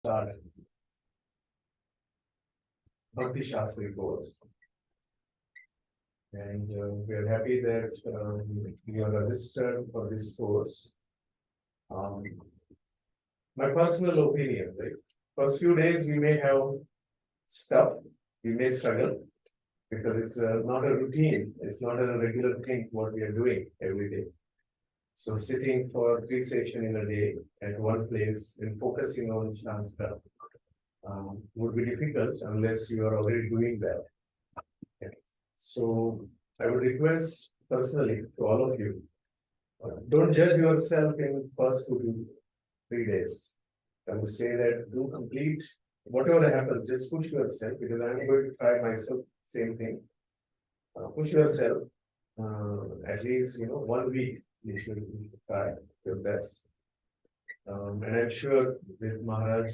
Started Bhakti Sastri course. And we are happy that you are registered for this course. My personal opinion, right? First few days we may have stuff, we may struggle because it's not a routine, it's not a regular thing what we are doing every day. So sitting for 3 sessions in a day at one place and focusing on Shastra would be difficult unless you are already doing that. Okay. So I would request personally to all of you, don't judge yourself in first 2 to 3 days. I would say that do complete whatever happens, just push yourself because I'm going to try myself, same thing. Push yourself at least 1 week. You should try your best. And I'm sure with Maharaj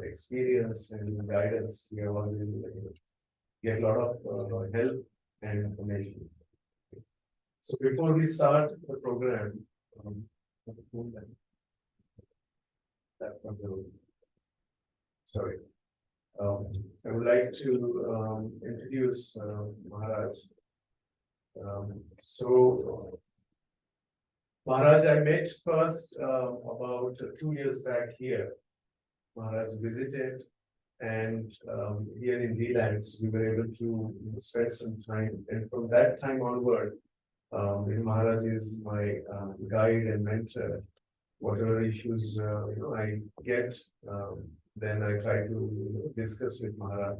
experience and guidance, we are already get a lot of help and information. So before we start the program, sorry, I would like to introduce Maharaj. So Maharaj, I met first about 2 years back here. Maharaj visited, and here in Deland, we were able to spend some time. And from that time onward, Maharaj is my guide and mentor. Whatever issues I get, then I try to discuss with Maharaj.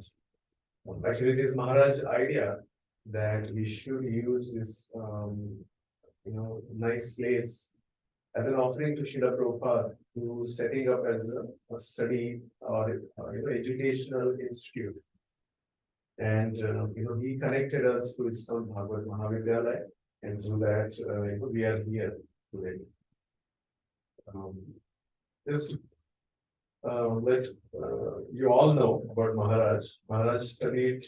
Actually, it is Maharaj's idea that we should use this nice place as an offering to Srila Prabhupada to setting up as a study or educational institute. And he connected us to ISKCON Bhagavad Mahavidyalaya, and through that we are here today. Just let you all know about Maharaj. Maharaj studied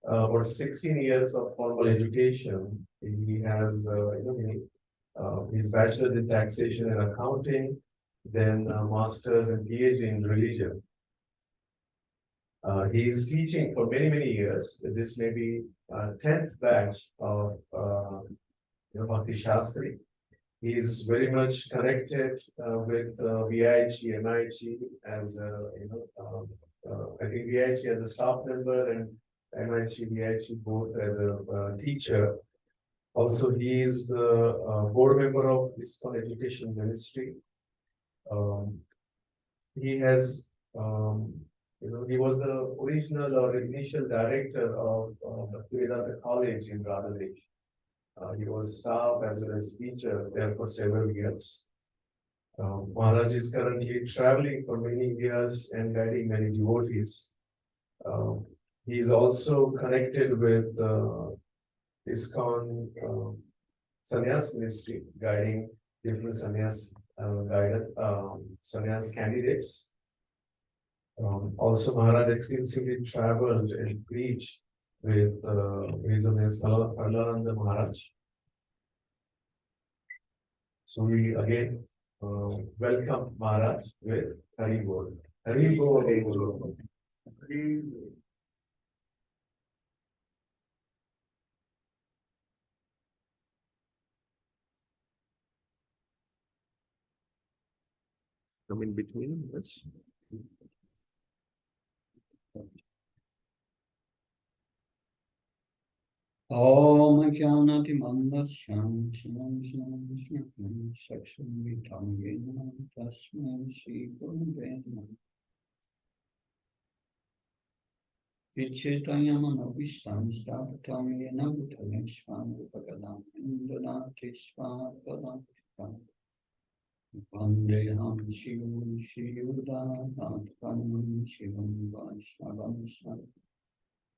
for 16 years of formal education. He has his bachelor's in taxation and accounting, then master's and PhD in religion. He is teaching for many years. This may be 10th batch of Bhakti Sastri. He is very much connected with VIG, MIG as I think VIG as a staff member and MIG, VIG both as a teacher. Also, he is the board member of ISKCON Education Ministry. He has, he was the original or initial director of the Vedanta College in Radhadesh. He was staff as well as teacher there for several years. Maharaj is currently traveling for many years and guiding many devotees. He is also connected with ISKCON Sannyas Ministry, guiding different sannyas sannyas candidates. Also, Maharaj extensively traveled and preached with His Holiness Parlananda Maharaj. So we again welcome Maharaj with Hari Bol. Hari Bol, Hari Bol. Hari Bol. Come in between, yes. Om Jnanatimandasyam Shnam Shnam Shnam Saksham Vitam Yenam Tasmam Shri Gurave Namah Vichitayam Anubhishtam Stavatam Yenam Bhutaleshvam Upagadam Indranati Svapadam Vandeham Shivam Shiyuda Bhaktanam Shivam Vaishnavam Sam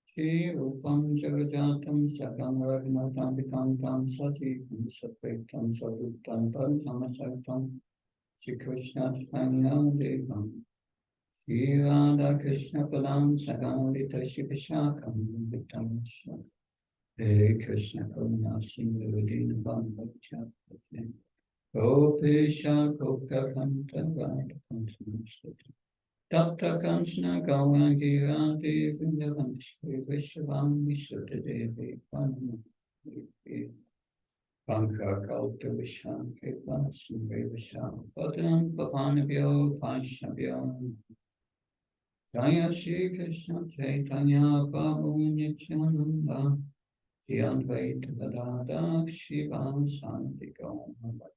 Shri Rupam Jagajatam Sakam Ragnatam Vikantam Sajivam Sapektam Saduttam Paramasatam Shri Krishna Chaitanya Devam Shri Radha Krishna Padam Sagamrita Shivashakam Vitamsha Hare Krishna Karuna Sindhu Dinabam Bhakti Gopesha Gopakanta Radha Kantam Tapta Kanchana Gauranga Radhe Vrindavaneshwari Vishwami Sutadevi Panamadevi Pankha Kauta Visham Kripa Sundari Visham Padam Pavanabhyo Vaishnavyo Jaya Shri Krishna Chaitanya Prabhu Nityananda Shri Advaita Gadadha Shiva Santi Gauranga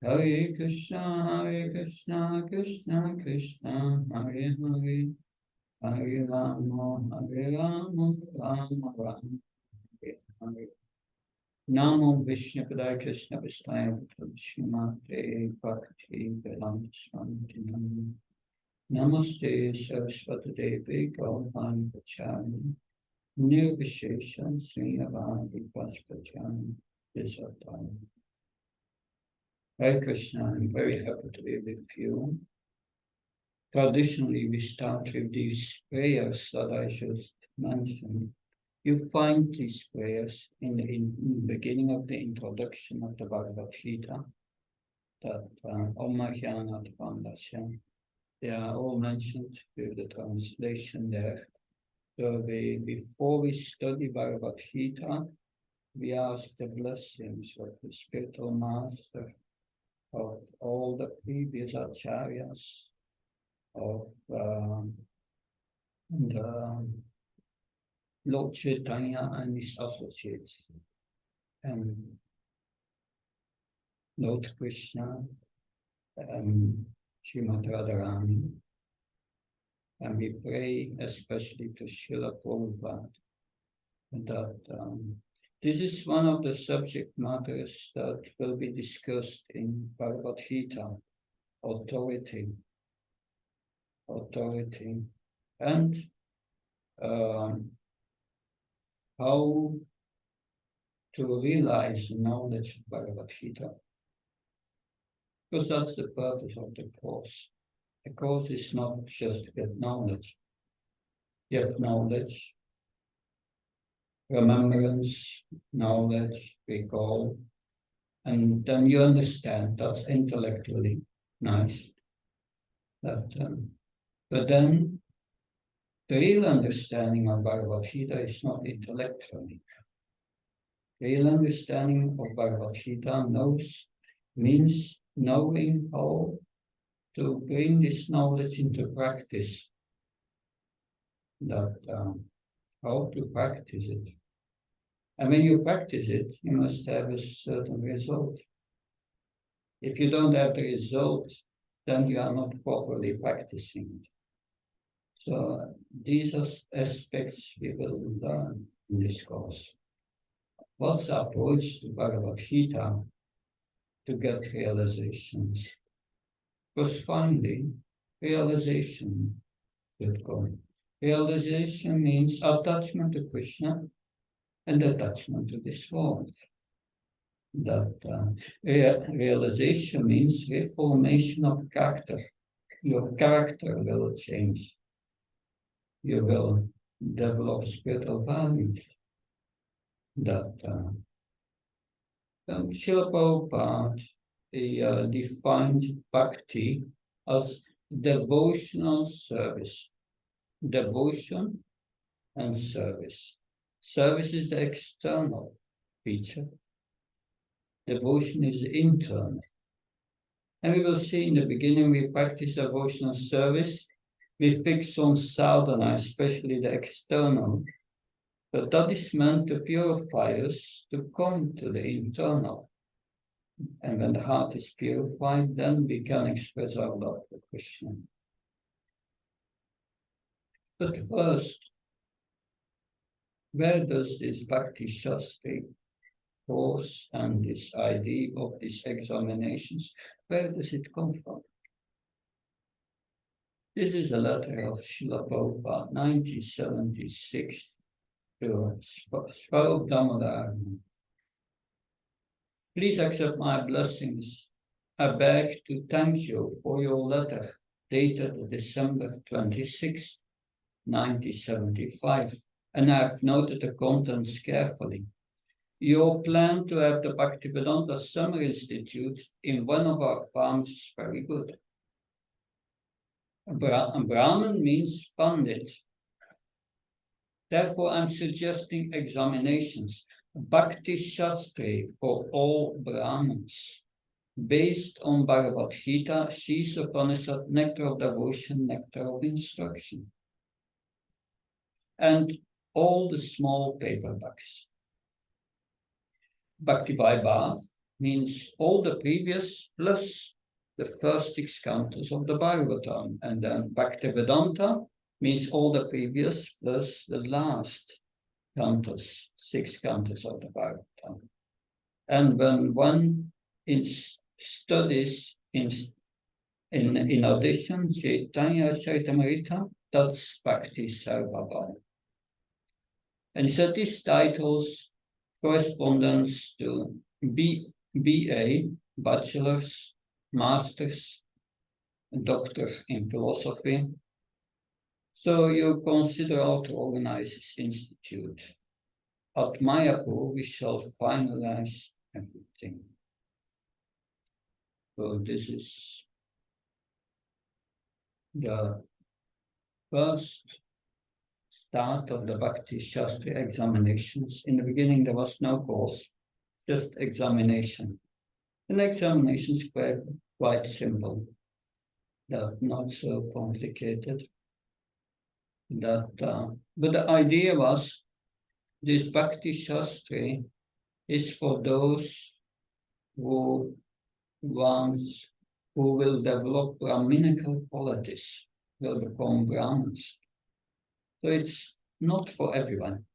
Hare Krishna, Krishna Krishna, Hare Hare, Hare Rama, Rama Rama, Hare Hare. Namo Vishnu Padaya Krishna Vishnu Srimate Bhakti Vedanta Swami Namaste Saraswati Devi Gaurani Pachani Nirvisheshan Srinivadi Paspachani Disatani. Hare Krishna, I'm very happy to be with you. Traditionally, we start with these prayers that I just mentioned. You find these prayers in the beginning of the introduction of the Bhagavad Gita, that Om Mahyanat Vandasya. They are all mentioned with the translation there. So before we study Bhagavad Gita, we ask the blessings of the spiritual master, of all the previous acharyas, of the Lord Chaitanya and his associates, and Lord Krishna, and Srimati Radharani. And we pray especially to Srila Prabhupada that this is one of the subject matters that will be discussed in Bhagavad Gita, authority, and how to realize the knowledge of Bhagavad Gita. Because that's the purpose of the course. The course is not just to get knowledge. You have knowledge, remembrance, knowledge, recall, and then you understand. That's intellectually nice. But then the real understanding of Bhagavad Gita is not intellectually. The real understanding of Bhagavad Gita means knowing how to bring this knowledge into practice. That how to practice it. And when you practice it, you must have a certain result. If you don't have the result, then you are not properly practicing it. So these are aspects we will learn in this course. What's the approach to Bhagavad Gita to get realizations? Because finally, realization will come. Realization means attachment to Krishna and attachment to this world. That realization means reformation of character. Your character will change. You will develop spiritual values. That Srila Prabhupada defined Bhakti as devotional service. Devotion and service. Service is the external feature. Devotion is the internal. And we will see in the beginning we practice devotional service. We fix on sadhana, especially the external. But that is meant to purify us to come to the internal. And when the heart is purified, then we can express our love for Krishna. But first, where does this Bhakti Sastri course and this idea of these examinations, where does it come from? This is a letter of Srila Prabhupada, 1976, to Swarup Damodar. Please accept my blessings. I beg to thank you for your letter dated December 26, 1975, and I have noted the contents carefully. Your plan to have the Bhaktivedanta Summer Institute in one of our farms is very good. Brahman means Pandit. Therefore, I'm suggesting examinations. Bhakti Sastri for all Brahmins, based on Bhagavad Gita, Shees Upanishad, Nectar of Devotion, Nectar of Instruction, and all the small paperbacks. Bhakti Vaibhav means all the previous plus the first 6 cantos of the Bhagavatam, and then Bhakti Vedanta means all the previous plus the last cantos, 6 cantos of the Bhagavatam. And when one studies in addition Chaitanya Charitamrita, that's Bhakti Sarvabhauma. And so these titles corresponds to BA, bachelor's, master's, doctors in philosophy. So you consider how to organize this institute. At Mayapur, we shall finalize everything. So this is the first start of the Bhakti Shastri examinations. In the beginning, there was no course, just examination. And examinations were quite simple, not so complicated. But the idea was this Bhakti Shastri is for those who will develop Brahminical qualities, will become Brahmins. So it's not for everyone.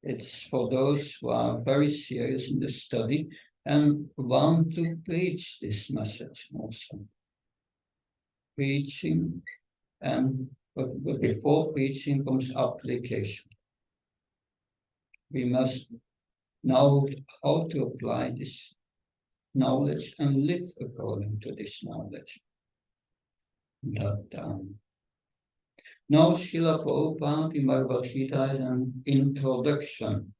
It's for those who are very serious in the study and want to preach this message also. Preaching, but before preaching comes application. We must know how to apply this knowledge and live according to this knowledge. Now, Srila Prabhupada in Bhagavad Gita is an introduction,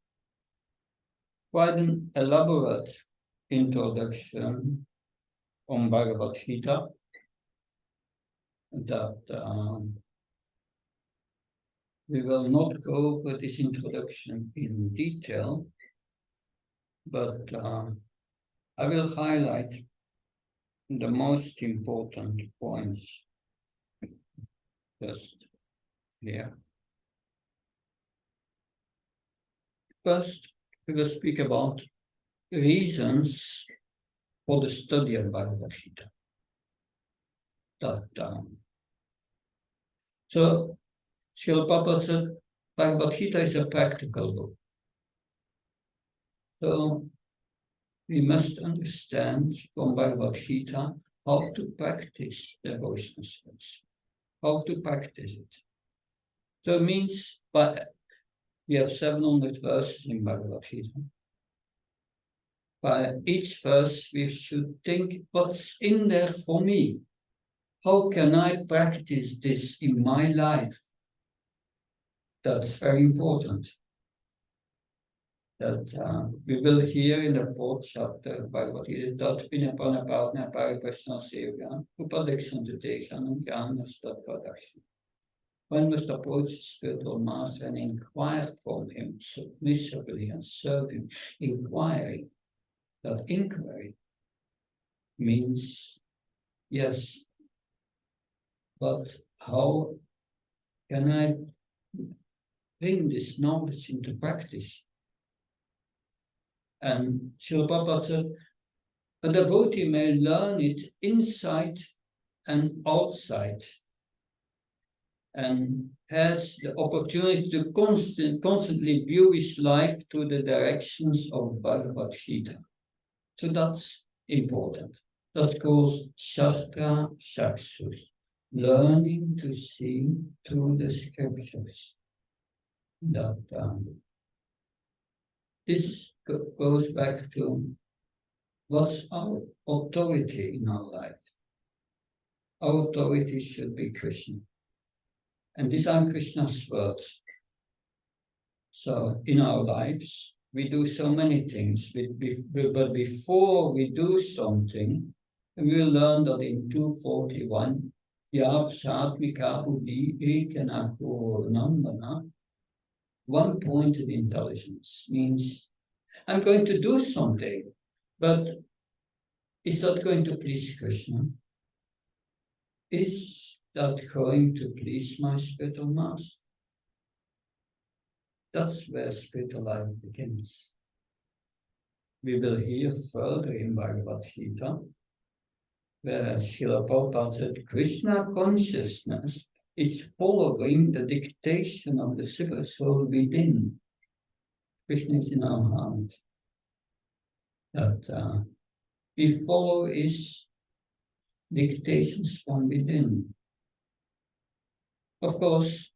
quite an elaborate introduction on Bhagavad Gita that we will not go over this introduction in detail, but I will highlight the most important points just here. First, we will speak about reasons for the study of Bhagavad Gita. So, Srila Prabhupada said, Bhagavad Gita is a practical book. So, we must understand from Bhagavad Gita how to practice devotional skills, how to practice it. So it means, but we have 700 verses in Bhagavad Gita. By each verse, we should think, what's in there for me? How can I practice this in my life? That's very important. That we will hear in the 4th chapter of Bhagavad Gita, that Vinapanapatna Pariprashna Sevya, Upadekshanta Dekhanam Jnana Stattvadakshan. One must approach the spiritual master and inquire from him submissively and serve him. Inquiry, that inquiry means, yes, but how can I bring this knowledge into practice? And Srila Prabhupada said, a devotee may learn it inside and outside, and has the opportunity to constantly view his life through the directions of Bhagavad Gita. So that's important. That's called Shastra Chakshus, learning to see through the scriptures. This goes back to what's our authority in our life. Our authority should be Krishna. And these are Krishna's words. So in our lives, we do so many things, but before we do something, And we will learn that in 241, Yav Satvika Buddhi Ekana Nandana, one-pointed intelligence means I'm going to do something, but is that going to please Krishna? Is that going to please my spiritual master? That's where spiritual life begins. We will hear further in Bhagavad Gita, where Srila Prabhupada said, Krishna consciousness is following the dictation of the super soul within. Krishna is in our heart. That we follow his dictations from within. Of course,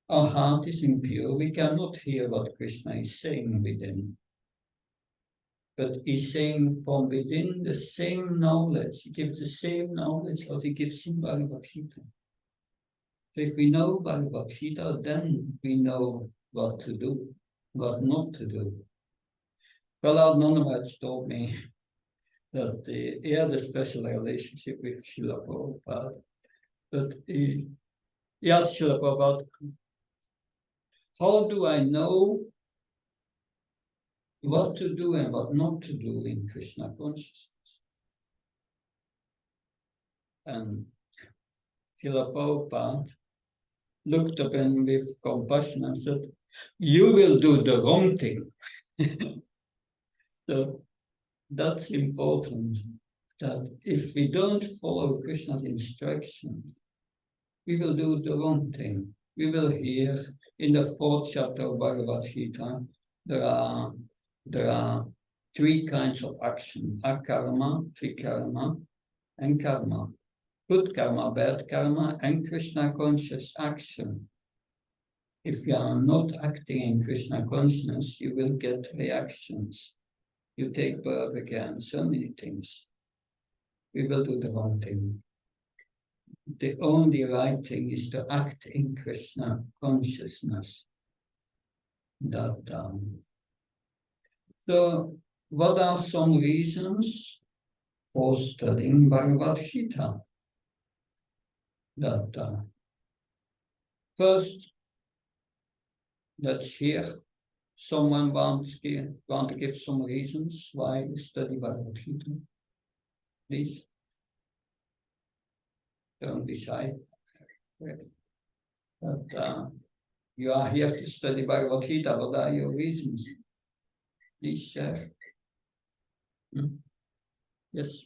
our heart is impure. We cannot hear what Krishna is saying within. But he's saying from within the same knowledge. He gives the same knowledge as he gives in Bhagavad Gita. So if we know Bhagavad Gita, then we know what to do, what not to do. Prahlad Maharaj told me that he had a special relationship with Srila Prabhupada. But he asked Srila Prabhupada, how do I know what to do and what not to do in Krishna consciousness? And Srila Prabhupada looked at him with compassion and said, you will do the wrong thing. So that's important, that if we don't follow Krishna's instructions, we will do the wrong thing. We will hear in the 4th chapter of Bhagavad Gita, there are 3 kinds of action: akarma, vikarma, and karma. Good karma, bad karma, and Krishna conscious action. If you are not acting in Krishna consciousness, you will get reactions. You take birth again, so many things. We will do the wrong thing. The only right thing is to act in Krishna consciousness. So, what are some reasons for studying Bhagavad Gita? First, let's hear. Someone want to give some reasons why we study Bhagavad Gita? Please. Don't be shy. But you are here to study Bhagavad Gita. What are your reasons? Please share. Yes.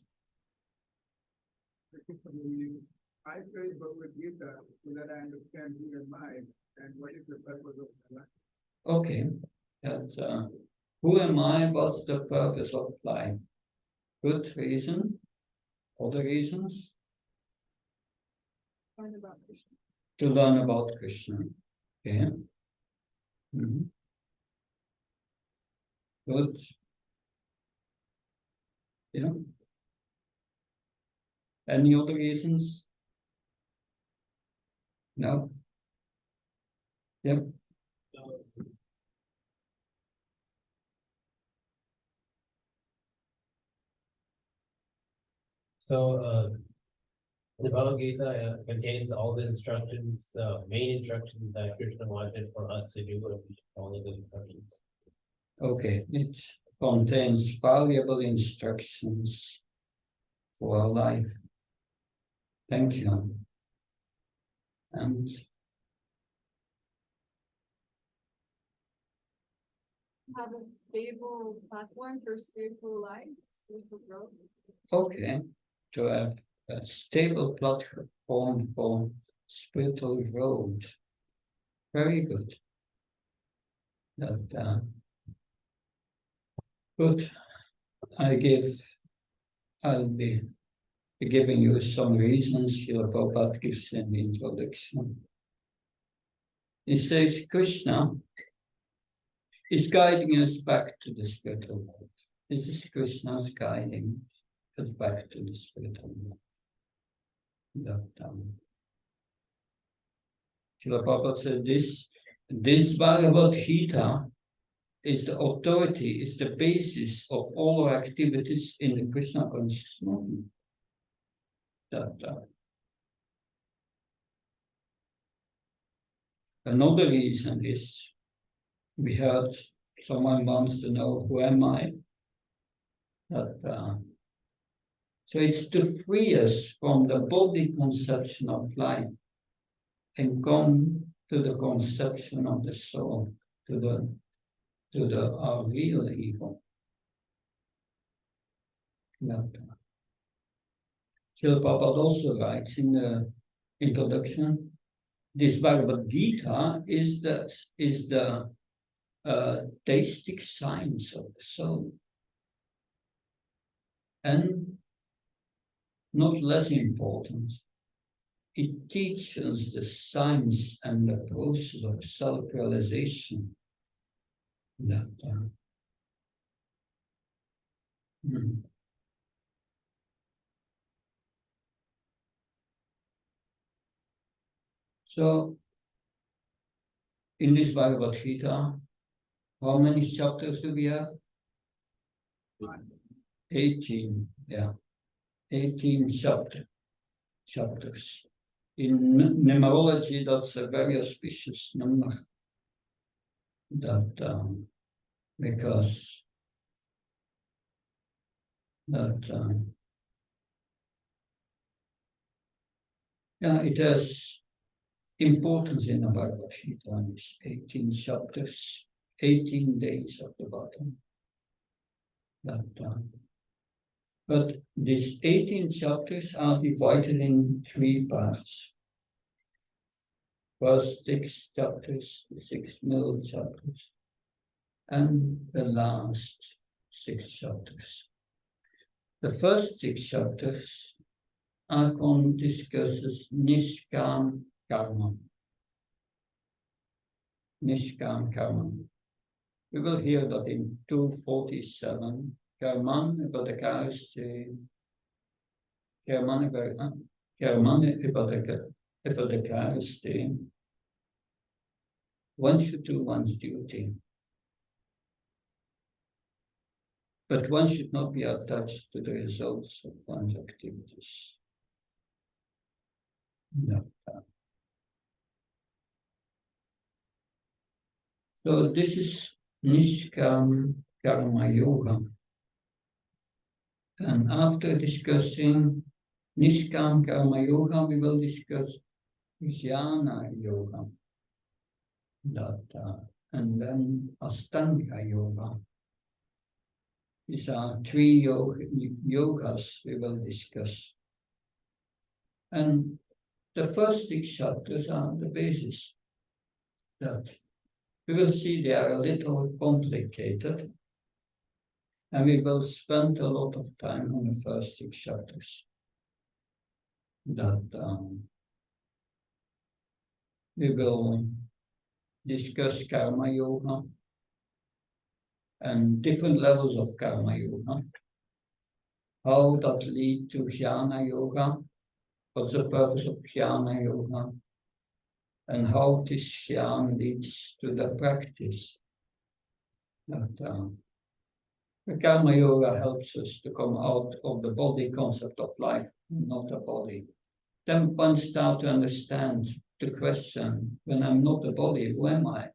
I study Bhagavad Gita so that I understand who am I and what is the purpose of my life. Okay. Who am I? What's the purpose of life? Good reason. Other reasons? Learn about Krishna. To learn about Krishna. Okay. Good. Yeah. Any other reasons? No? Yep. So the Bhagavad Gita contains all the instructions, main instructions that Krishna wanted for us to do, and we follow the instructions. Okay, it contains valuable instructions for our life. Thank you. And have a stable platform for spiritual life, spiritual growth. okay, to have a stable platform for spiritual growth. Very good. Good. I'll be giving you some reasons. Srila Prabhupada gives in the introduction. He says Krishna is guiding us back to the spiritual world. This is Krishna's guiding us back to the spiritual world. Srila Prabhupada said this Bhagavad Gita is the authority, is the basis of all our activities in the Krishna conscious movement. That another reason is we heard someone wants to know who am I. That so it's to free us from the body conception of life and come to the conception of the soul, to the our real ego. That Srila Prabhupada also writes in the introduction, this Bhagavad Gita is the theistic science of the soul. And not less important, it teaches the science and the process of self-realization. That So, in this Bhagavad Gita, how many chapters do we have? 18, yeah. 18 chapters. In numerology, that's a very auspicious number. That because that yeah, it has importance in the Bhagavad Gita. It's 18 chapters, 18 days of the bottom. But these 18 chapters are divided in 3 parts. First 6 chapters, 6 middle chapters, and the last 6 chapters. The first 6 chapters are going to discuss Nishkam Karma. Nishkam Karma. We will hear that in 247. Karman hypothecaristic. One should do one's duty. But one should not be attached to the results of one's activities. No. So this is Nishkam Karma Yoga. And after discussing Nishkam Karma Yoga, we will discuss Jnana Yoga. And then Astanga Yoga. These are 3 yogas we will discuss. And the first 6 chapters are the basis. That we will see they are a little complicated. And we will spend a lot of time on the first 6 chapters. That we will discuss Karma Yoga and different levels of Karma Yoga. How that lead to Jnana Yoga. What's the purpose of Jnana Yoga? And how this Jnana leads to the practice. That the Karma Yoga helps us to come out of the body concept of life, not the body. Then one starts to understand the question, when I'm not the body, who am I?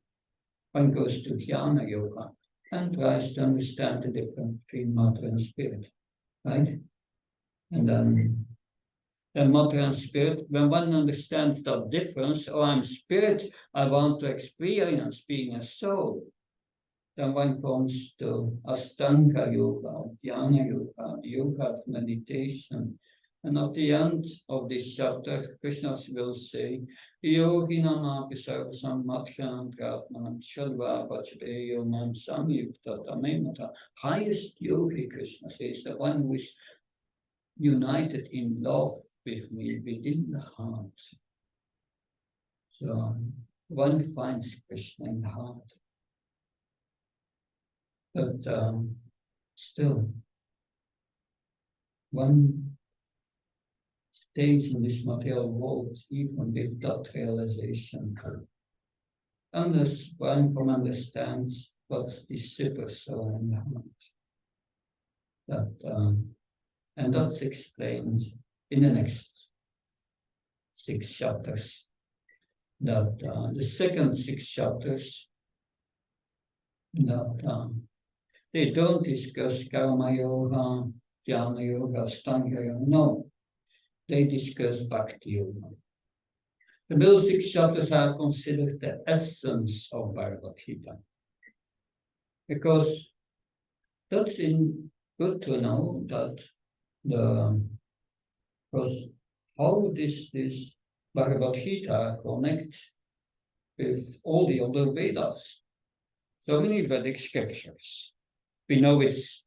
One goes to Jnana Yoga and tries to understand the difference between matter and spirit, right? And then matter and spirit, when one understands that difference, oh, I'm spirit, I want to experience being a soul. Then one comes to Astanga Yoga, Jnana Yoga, Yoga of meditation. And at the end of this chapter, Krishna will say, Yoginam apisarvasam madhyanam pratmanam shalva vajrayo nam samyukta tamemata. Highest yogi, Krishna says, the one who is united in love with me within the heart. So one finds Krishna in the heart. But still, one stays in this material world even with that realization. Unless one understands what's the super soul in the heart. And that's explained in the next 6 chapters. That the second 6 chapters, that they don't discuss karma yoga, jnana yoga, stanga yoga. No, they discuss bhakti yoga. The middle 6 chapters are considered the essence of Bhagavad Gita. Because that's good to know that because how this Bhagavad Gita connects with all the other Vedas. So many Vedic scriptures. We know it's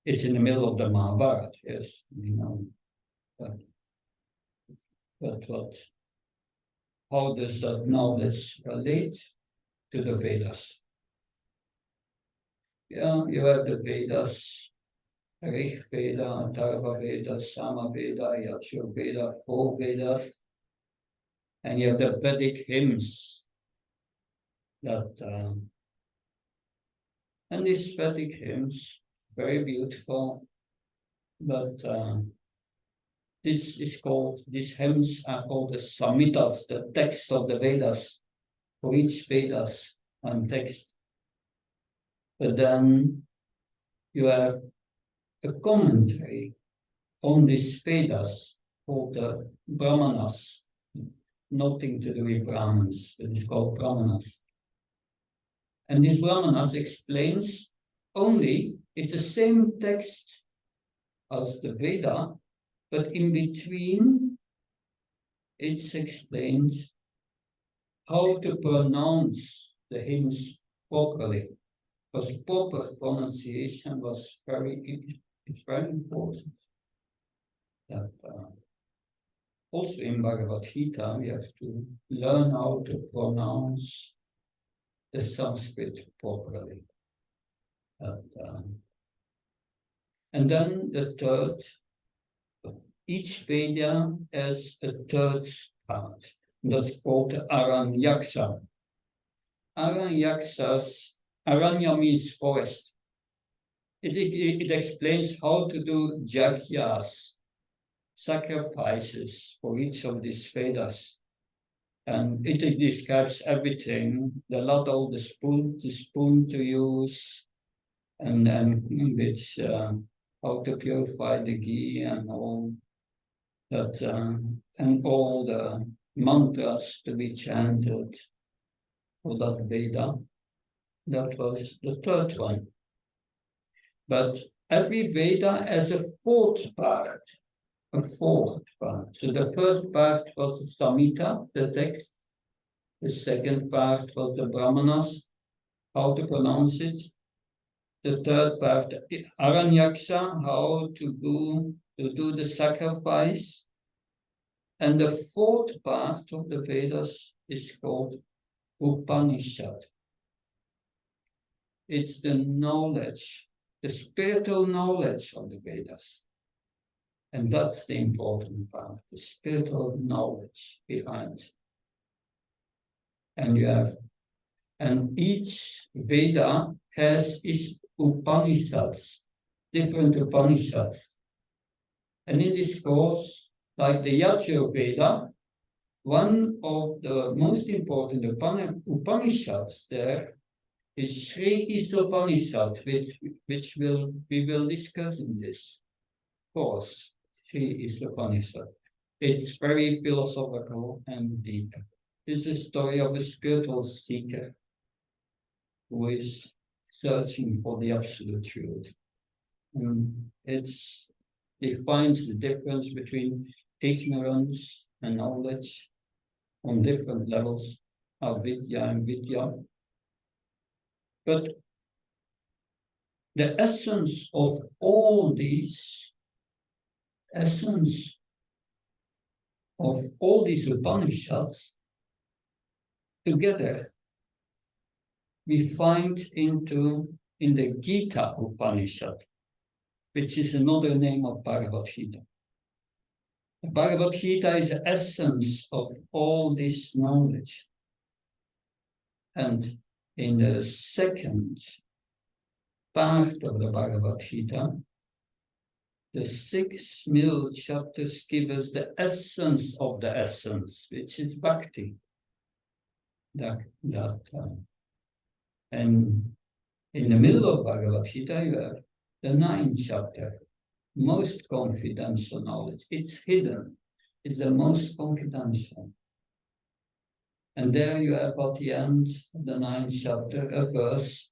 in the middle of the Mahabharata, yes, we know. But how does that knowledge relate to the Vedas? Yeah, you have the Vedas, Rig Veda, Atharva Veda, Sama Veda, Yajur Veda, 4 Vedas, and you have the Vedic hymns that, and these Vedic hymns, very beautiful, but these hymns are called the Samhitas, the text of the Vedas, for each Vedas and text. But then you have a commentary on these Vedas called the Brahmanas, nothing to do with Brahmins, it is called Brahmanas. And this Brahmanas explains only, it's the same text as the Veda, but in between it explains how to pronounce the hymns properly. Because proper pronunciation was very important. That, also in Bhagavad Gita, we have to learn how to pronounce the Sanskrit properly. And then the third, each Veda has a third part. That's called Aranyaksa. Aranya means forest. It explains how to do jagyas, sacrifices for each of these Vedas. And it describes everything, the ladle, the spoon to use, and then which how to purify the ghee and all that, and all the mantras to be chanted for that Veda. That was the third one. But every Veda has a fourth part. So the first part was the Samhita, the text. The second part was the Brahmanas, how to pronounce it. The third part, Aranyaksa, how to do the sacrifice. And the fourth part of the Vedas is called Upanishad. It's the knowledge, the spiritual knowledge of the Vedas. And that's the important part, the spiritual knowledge behind. And each Veda has its Upanishads, different Upanishads. And in this course, like the Yajur Veda, one of the most important Upanishads there is Sri Isopanishad, which we will discuss in this course. Sri Isopanishad. It's very philosophical and deep. It's a story of a spiritual seeker who is searching for the absolute truth. And it defines the difference between ignorance and knowledge on different levels, avidya and vidya. But the essence of all these Upanishads together we find in the Gita Upanishad, which is another name of Bhagavad Gita. The Bhagavad Gita is the essence of all this knowledge. And in the second part of the Bhagavad Gita, the 6 middle chapters give us the essence of the essence, which is Bhakti. And in the middle of Bhagavad Gita, you have the 9th chapter, most confidential knowledge. It's hidden. It's the most confidential. And there you have at the end of the 9th chapter a verse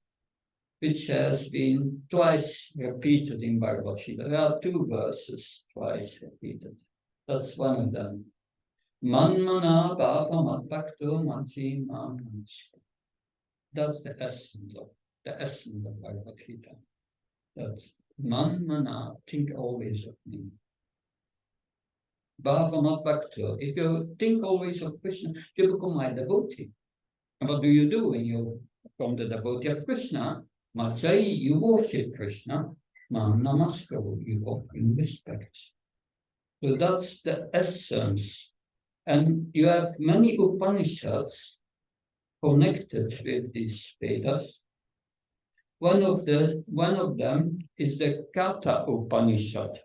which has been twice repeated in Bhagavad Gita. There are 2 verses twice repeated. That's one of them. Manmana bhava madbhakto machi mananishka. That's the essence of Bhagavad Gita. That's manmana, think always of me. Bhava madbhakto. If you think always of Krishna, you become my devotee. And what do you do when you become the devotee of Krishna? Machai, you worship Krishna. Man namaskaru, you offer him respect. So that's the essence. And you have many Upanishads connected with these Vedas. One of them is the Katha Upanishad.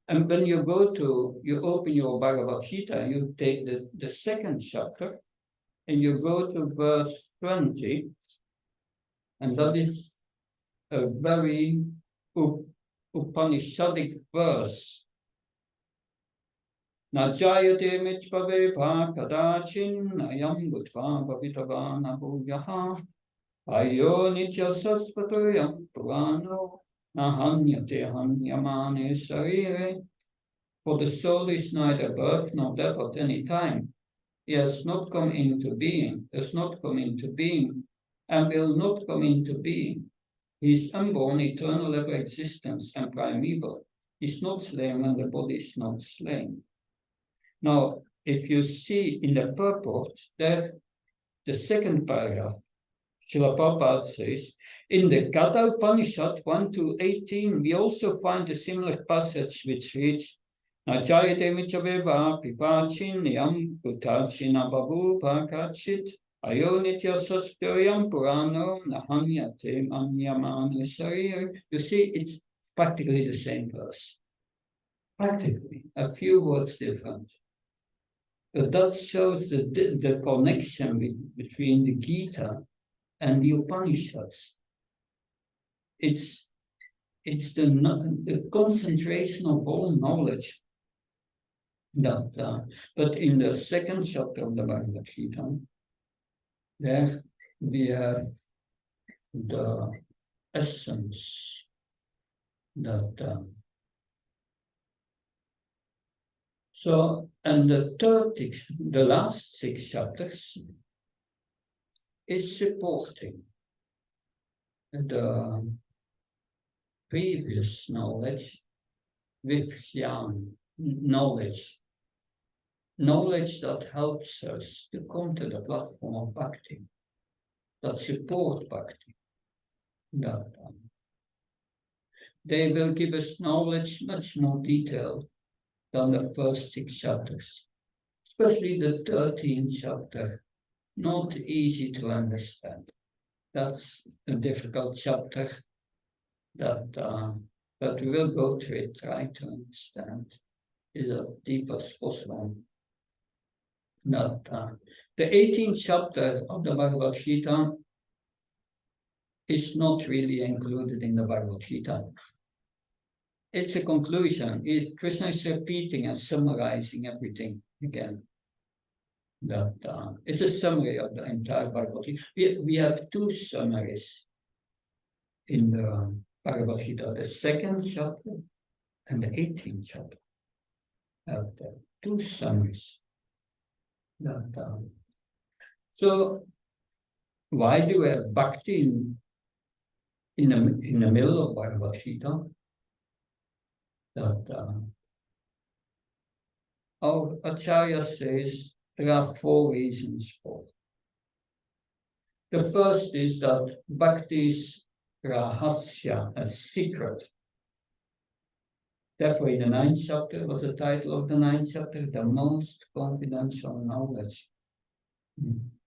And when you open your Bhagavad Gita, you take the 2nd chapter, and you go to verse 20, and that is a very Upanishadic verse. Najayate mitvaveva kadachin ayam bhutva bhavitavana bhuyaha ayo nitya saspatoyam purano nahanyate hanyamane sarire. For the soul is neither birth nor death at any time. He has not come into being, and will not come into being. He is unborn, eternal, ever existence, and primeval. He is not slain when the body is not slain. Now, if you see in the purport, there, the 2nd paragraph, Srila Prabhupada says, in the Katha Upanishad 1-18, we also find a similar passage which reads, Nachayate michaveva pipachin yam kutachina babu vakachit ayonitya saspyoyam purano nahanyate manyamane sarir. You see, it's practically the same verse. Practically, a few words different. But that shows the connection between the Gita and the Upanishads. It's the concentration of all knowledge. But in the 2nd chapter of the Bhagavad Gita, there we have the essence that. So, and the last 6 chapters is supporting the previous knowledge with jnana, knowledge that helps us to come to the platform of Bhakti, that support Bhakti. They will give us knowledge much more detailed than the first 6 chapters, especially the 13th chapter, not easy to understand. That's a difficult chapter that we will go through it, try to understand is as deep as possible. The 18th chapter of the Bhagavad Gita is not really included in the Bhagavad Gita. It's a conclusion. Krishna is repeating and summarizing everything again. It's a summary of the entire Bhagavad Gita. We have 2 summaries in the Bhagavad Gita, the 2nd chapter and the 18th chapter. Have 2 summaries. So why do we have Bhakti in the middle of Bhagavad Gita? Our Acharya says there are 4 reasons for it. The first is that Bhakti is rahasya, a secret. Therefore, in the 9th chapter was the title of the 9th chapter, the most confidential knowledge.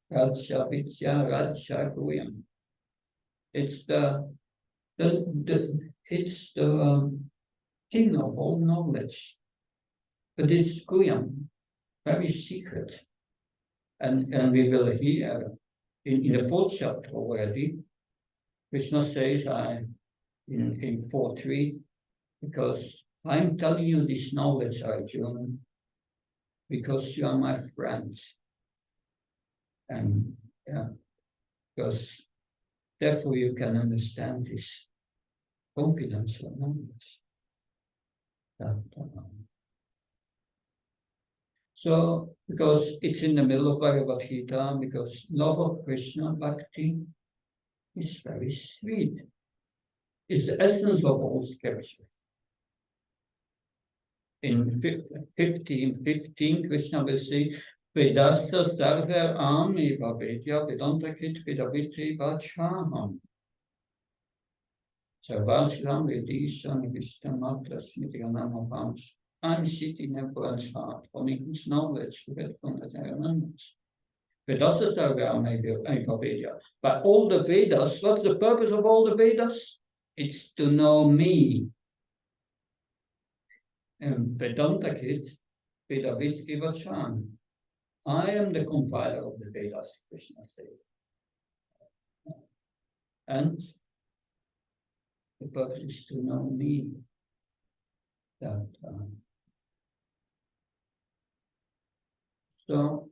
Raja Vidya Raja Guyam. It's the king of all knowledge. But it's Guyam, very secret. And we will hear in the fourth chapter already, Krishna says in 4.3, because I'm telling you this knowledge, Arjuna, because you are my friend. And yeah, because therefore you can understand this confidential knowledge. So, because it's in the middle of Bhagavad Gita, because love of Krishna, Bhakti, is very sweet. It's the essence of all scripture. In 15:15, Krishna will say, Vedasta sarva amiva vedya vedantakit vedaviti vachaham. Sarvasram vedishan vistamatra smidyanamavams. I'm sitting in everyone's heart, forming whose knowledge, forgetfulness, and remembrance. Vedasta sarva amiva vedya. By all the Vedas, what's the purpose of all the Vedas? It's to know me. And Vedantakit, Vedavit Ivachan. I am the compiler of the Vedas, Krishna says. And the purpose is to know me. So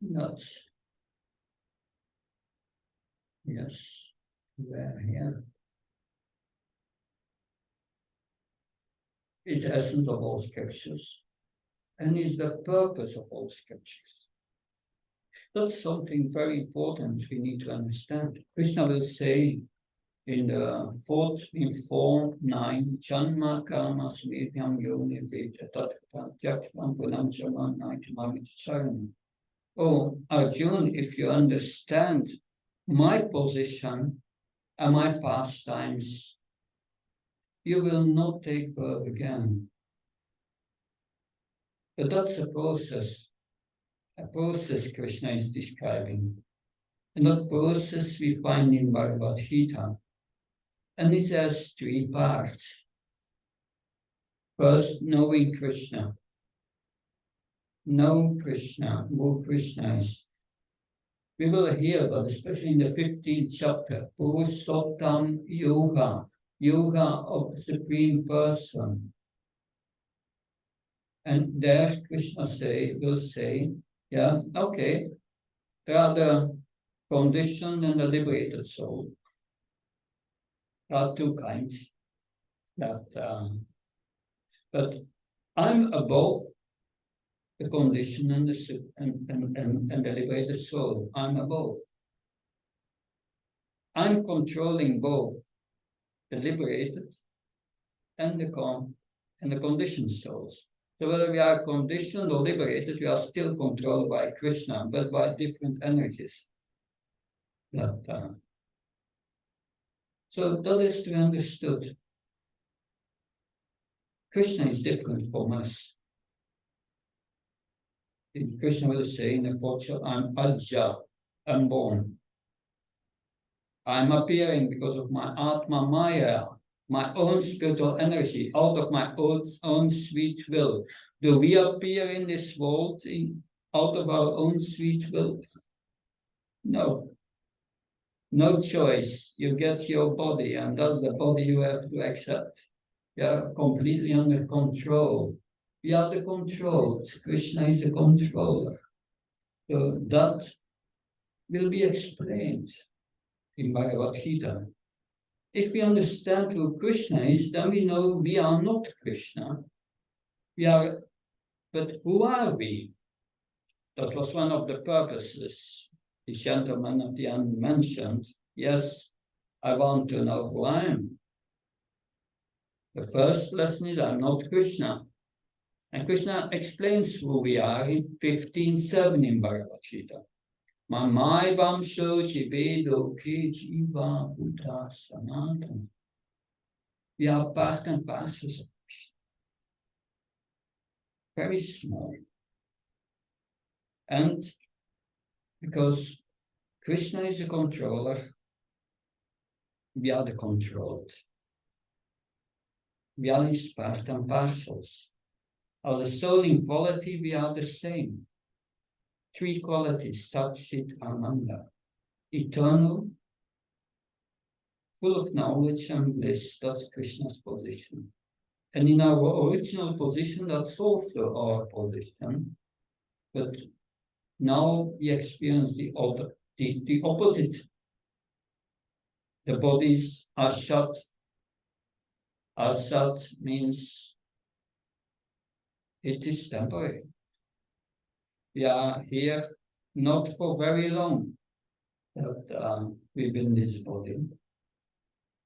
that's yes, here. It's the essence of all scriptures, and is the purpose of all scriptures. That's something very important we need to understand. Krishna will say in the 4:9, Janma karma smidhyam yoni veda tattva jakvam punam shaman naitamamit saranam. Oh, Arjuna, if you understand my position and my pastimes, you will not take birth again. But that's a process Krishna is describing. And that process we find in Bhagavad Gita. And it has three parts. First, knowing Krishna. Know Krishna, who Krishna is. We will hear that, especially in the 15th chapter, Purushottam Yoga, Yoga of the Supreme Person. And there Krishna will say, yeah, okay, there are the conditioned and the liberated soul. There are two kinds. But I'm above the conditioned and the liberated soul. I'm above. I'm controlling both the liberated and the conditioned souls. So whether we are conditioned or liberated, we are still controlled by Krishna, but by different energies. So that is to be understood. Krishna is different from us. Krishna will say in the fourth chapter, I'm Ajja, I'm born. I'm appearing because of my Atma Maya, my own spiritual energy, out of my own sweet will. Do we appear in this world out of our own sweet will? No. No choice. You get your body, and that's the body you have to accept. You are completely under control. We are the controlled. Krishna is a controller. So that will be explained in Bhagavad Gita. If we understand who Krishna is, then we know we are not Krishna. But who are we? That was one of the purposes the gentleman at the end mentioned. Yes, I want to know who I am. The first lesson is I'm not Krishna. And Krishna explains who we are in 15:7 in Bhagavad Gita. Mamai vamsho jivedo ki jiva buddha sanatana. We are part and parcels of Krishna. Very small. And because Krishna is a controller, we are the controlled. We are in part and parcels. As a soul in quality, we are the same. Three qualities, Sat, Chit, Ananda. Eternal, full of knowledge and bliss, that's Krishna's position. And in our original position, that's also our position. But now we experience the opposite. The bodies are shut. Asat means it is temporary. We are here not for very long, but within this body.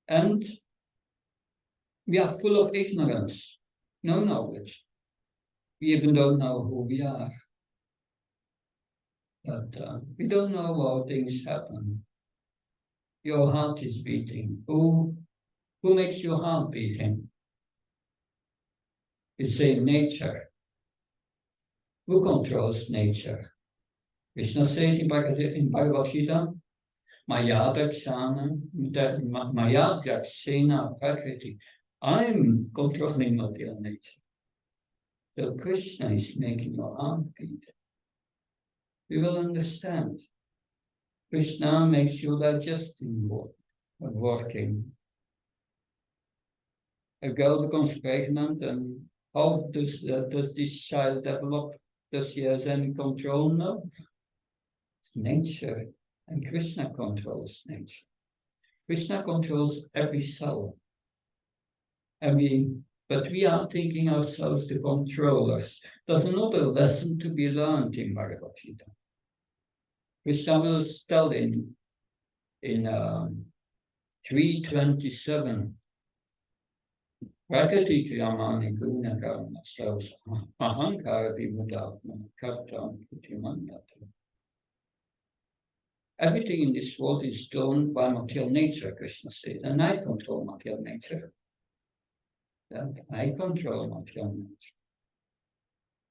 And we are full of ignorance, no knowledge. We even don't know who we are. But we don't know how things happen. Your heart is beating. Who makes your heart beating? You say nature. Who controls nature? Krishna says in Bhagavad Gita, Maya Dakshana Prakriti. I'm controlling material nature. So Krishna is making your heart beat. We will understand. Krishna makes your digestion working. A girl becomes pregnant, and how does this child develop? Does she have any control? No. It's nature, and Krishna controls nature. Krishna controls every cell. But we are thinking ourselves the controllers. There's another lesson to be learned in Bhagavad Gita. Krishna will tell in 3:27. Prakriti Kramani Guna Karma Savs Ahankara Vimudatma Kartam Putimanyata. Everything in this world is done by material nature, Krishna said, and I control material nature. I control material nature.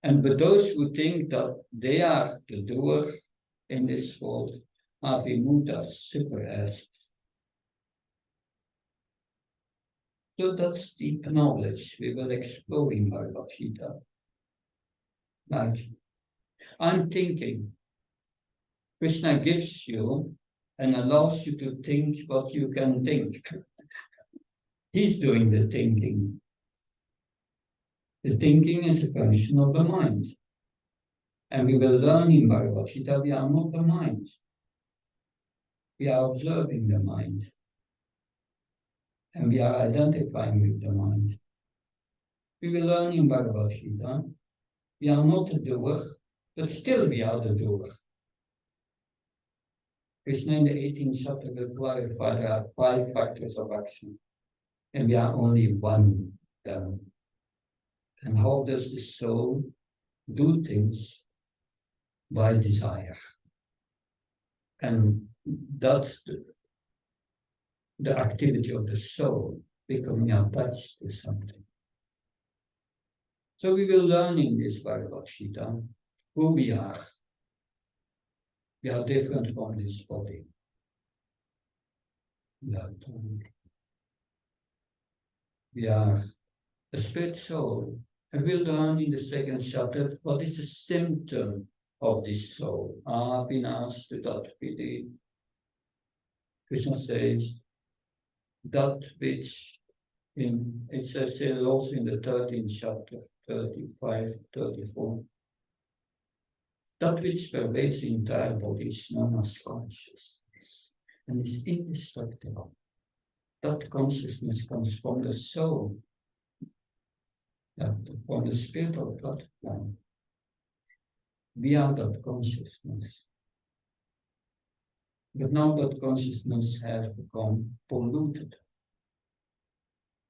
And but those who think that they are the doer in this world are vimutas, super asses. So that's deep knowledge we will explore in Bhagavad Gita. Like, I'm thinking. Krishna gives you and allows you to think what you can think. He's doing the thinking. The thinking is a function of the mind. And we will learn in Bhagavad Gita, we are not the mind. We are observing the mind. And we are identifying with the mind. We will learn in Bhagavad Gita, we are not the doer, but still we are the doer. Krishna in the 18th chapter will clarify there are 5 factors of action. And we are only one of them. And how does the soul do things? By desire. And that's the activity of the soul, becoming attached to something. So we will learn in this Bhagavad Gita who we are. We are different from this body. We are a spirit soul. And we'll learn in the 2nd chapter what is the symptom of this soul. Apinas to that piti. Krishna says that which it says also in the 13th chapter, 35, 34. That which pervades the entire body is known as consciousness and is indestructible. That consciousness comes from the soul, from the spiritual platform. We are that consciousness. But now that consciousness has become polluted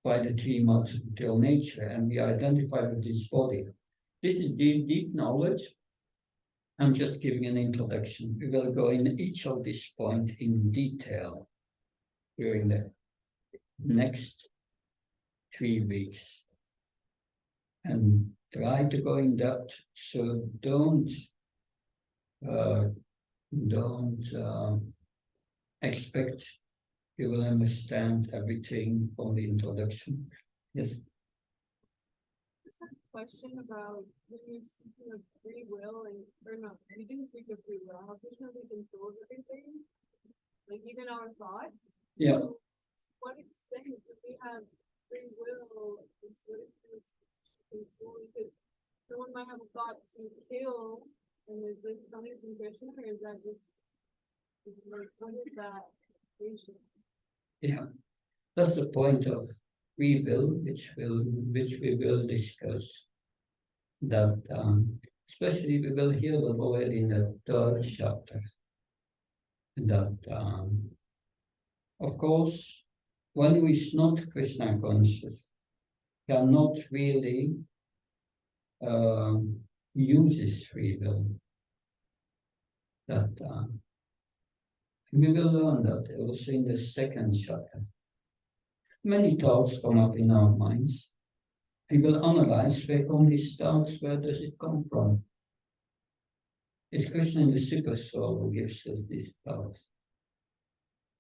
by the 3 modes of material nature, and we identify with this body. This is deep knowledge. I'm just giving an introduction. We will go in each of these points in detail during the next 3 weeks. And try to go in depth, so don't expect you will understand everything from the introduction. Yes. Just have a question about when you're speaking of free will and, or not, you didn't speak of free will, how Krishna is in control of everything, like even our thoughts. Yeah. So, to what extent do we have free will? And to what extent is control? Because someone might have a thought to kill, and is this coming from Krishna, or is that just like what is that creation? Yeah, that's the point of free will, which we will discuss. That especially we will hear that already in the third chapter. That of course, one who is not Krishna conscious cannot really use his free will. That we will learn that also in the second chapter. Many thoughts come up in our minds. We will analyze where come these thoughts, where does it come from? It's Krishna in the super soul who gives us these thoughts.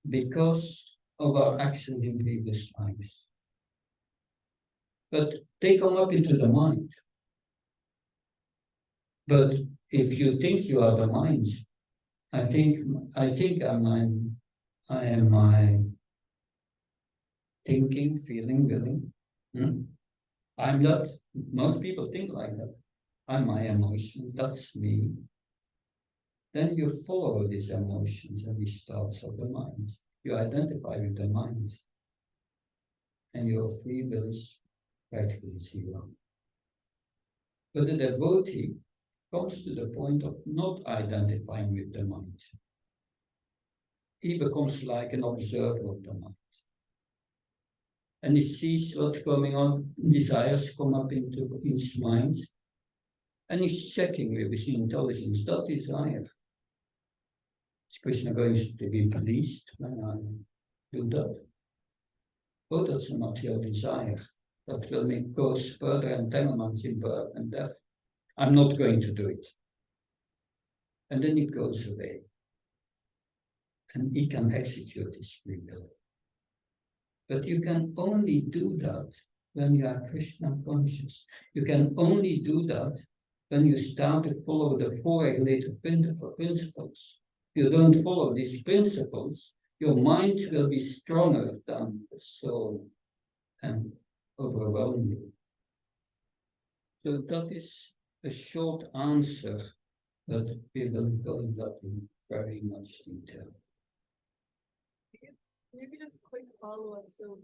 Because of our actions in previous lives. But they come up into the mind. But if you think you are the mind, I think I am my thinking, feeling, willing. I'm not. Most people think like that. I'm my emotions. That's me. Then you follow these emotions and these thoughts of the mind. You identify with the mind, and your free will is practically zero. But the devotee comes to the point of not identifying with the mind. He becomes like an observer of the mind. And he sees what's going on, desires come up into his mind, and he's checking with his intelligence that desire. Is Krishna going to be pleased when I do that? Oh, that's not your desire. That will make cause further entanglements in birth and death. I'm not going to do it. And then it goes away. And he can execute his free will. But you can only do that when you are Krishna conscious. You can only do that when you start to follow the four regulated principles. If you don't follow these principles, your mind will be stronger than the soul and overwhelm you. So that is a short answer, but we will go into that in very much detail. Maybe just quick follow-up. So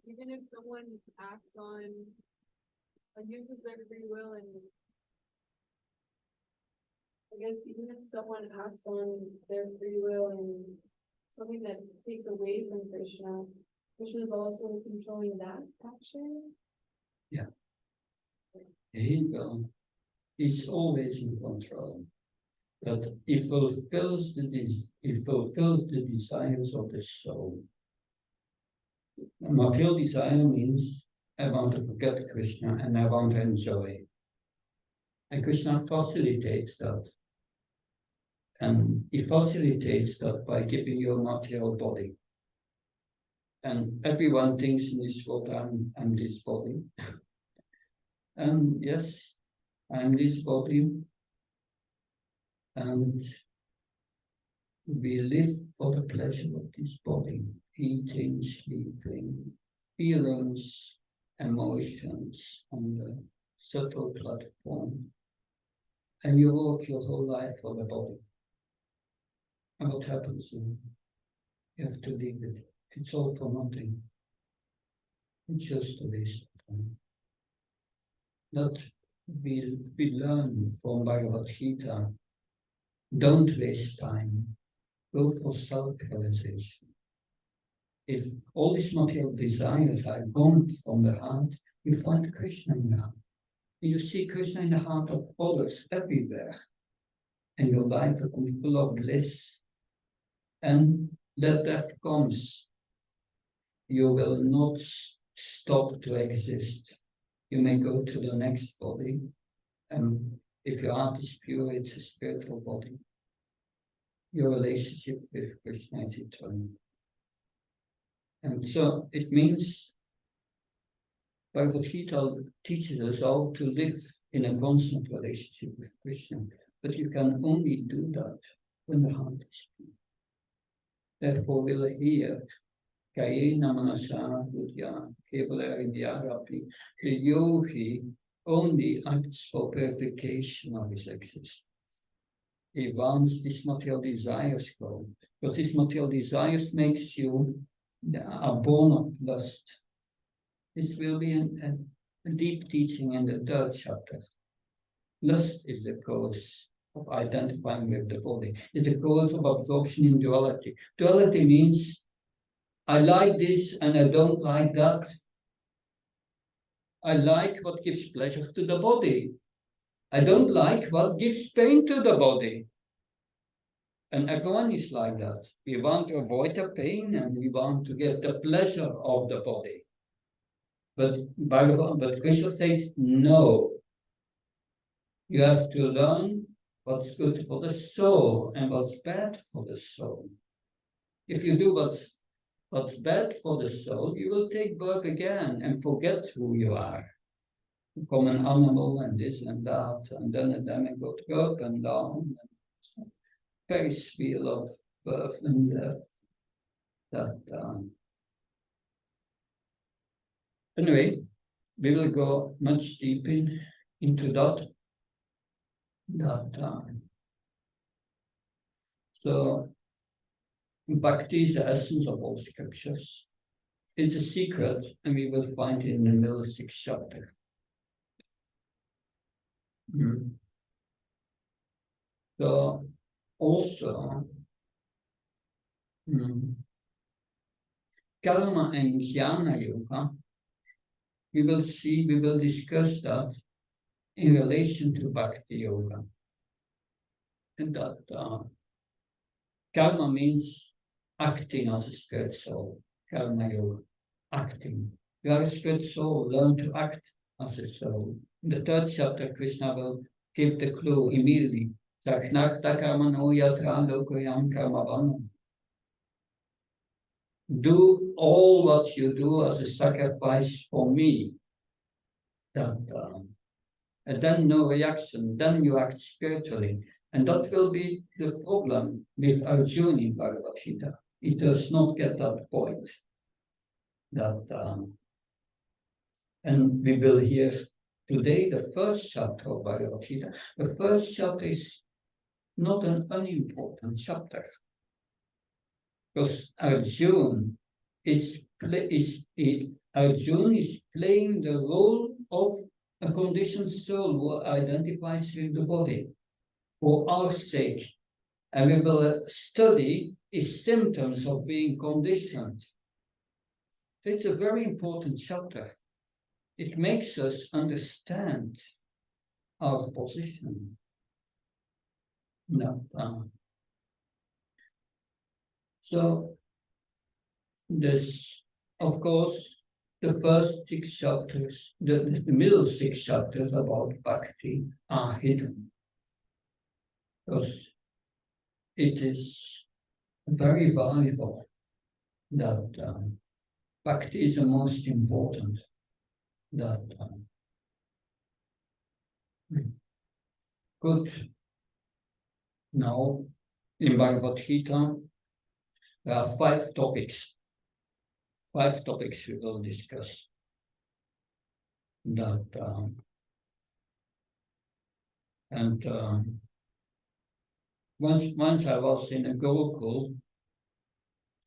even if someone acts on, uses their free will, and I guess even if someone acts on their free will and something that takes away from Krishna, Krishna is also controlling that action. Yeah. He's always in control. But he fulfills the desires of the soul. Material desire means I want to forget Krishna and I want to enjoy. And Krishna facilitates that. And he facilitates that by giving you a material body. And everyone thinks in this world, I'm this body. And yes, I'm this body. And we live for the pleasure of this body, eating, sleeping, feelings, emotions on the subtle platform. And you work your whole life for the body. And what happens? You have to leave it. It's all for nothing. It's just a waste of time. That we learn from Bhagavad Gita. Don't waste time. Go for self-realization. If all these material desires are gone from the heart, you find Krishna in the heart. You see Krishna in the heart of others everywhere. And your life becomes full of bliss. And that death comes. You will not stop to exist. You may go to the next body. And if your heart is pure, it's a spiritual body. Your relationship with Krishna is eternal. And so it means Bhagavad Gita teaches us how to live in a constant relationship with Krishna. But you can only do that when the heart is pure. Therefore, we'll hear Kayena Manasa Buddhya Kevala Vidyarapi. The yogi only acts for purification of his existence. He wants these material desires go, because these material desires makes you a born of lust. This will be a deep teaching in the third chapter. Lust is the cause of identifying with the body. It's the cause of absorption in duality. Duality means I like this and I don't like that. I like what gives pleasure to the body. I don't like what gives pain to the body. And everyone is like that. We want to avoid the pain and we want to get the pleasure of the body. But Krishna says, no. You have to learn what's good for the soul and what's bad for the soul. If you do what's bad for the soul, you will take birth again and forget who you are. Become an animal and this and that, and then a demigod go up and down. Ferris wheel of birth and death. Anyway, we will go much deeper into that. So, Bhakti is the essence of all scriptures. It's a secret, and we will find it in the middle 6th chapter. So, also, Karma and Jnana Yoga, we will discuss that in relation to Bhakti Yoga. And that karma means acting as a spirit soul. Karma Yoga, acting. You are a spirit soul, learn to act as a soul. In the 3rd chapter, Krishna will give the clue immediately. Do all what you do as a sacrifice for me. And then no reaction, then you act spiritually. And that will be the problem with Arjuna in Bhagavad Gita. He does not get that point. And we will hear today the 1st chapter of Bhagavad Gita. The 1st chapter is not an unimportant chapter. Because Arjuna is playing the role of a conditioned soul who identifies with the body for our sake. And we will study its symptoms of being conditioned. So it's a very important chapter. It makes us understand our position. So this, of course, the first 6 chapters, the middle 6 chapters about Bhakti are hidden. Because it is very valuable that Bhakti is the most important. Good. Now, in Bhagavad Gita, there are 5 topics. 5 topics we will discuss. Once I was in a Gurukul,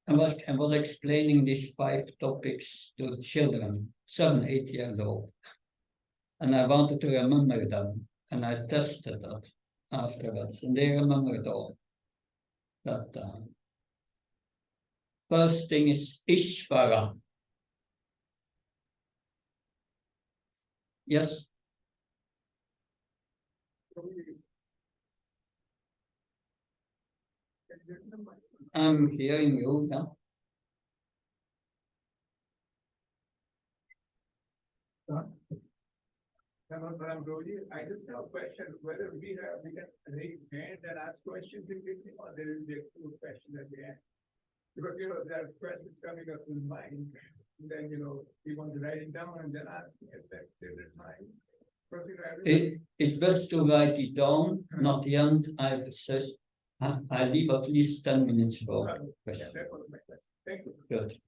I was explaining these 5 topics to children, 7, 8 years old. And I wanted to remember them. And I tested that afterwards. And they remembered all. First thing is Ishvara. Yes? I'm hearing you now. I just have a question, whether we can raise hand and ask questions in between, or there will be a question at the end. Because, there are questions coming up in mind, and then, we want to write it down and then ask if that favorite mind. Because, It's best to write it down, not the end. I've said, I leave at least 10 minutes for questions. that was my question. Thank you. Good.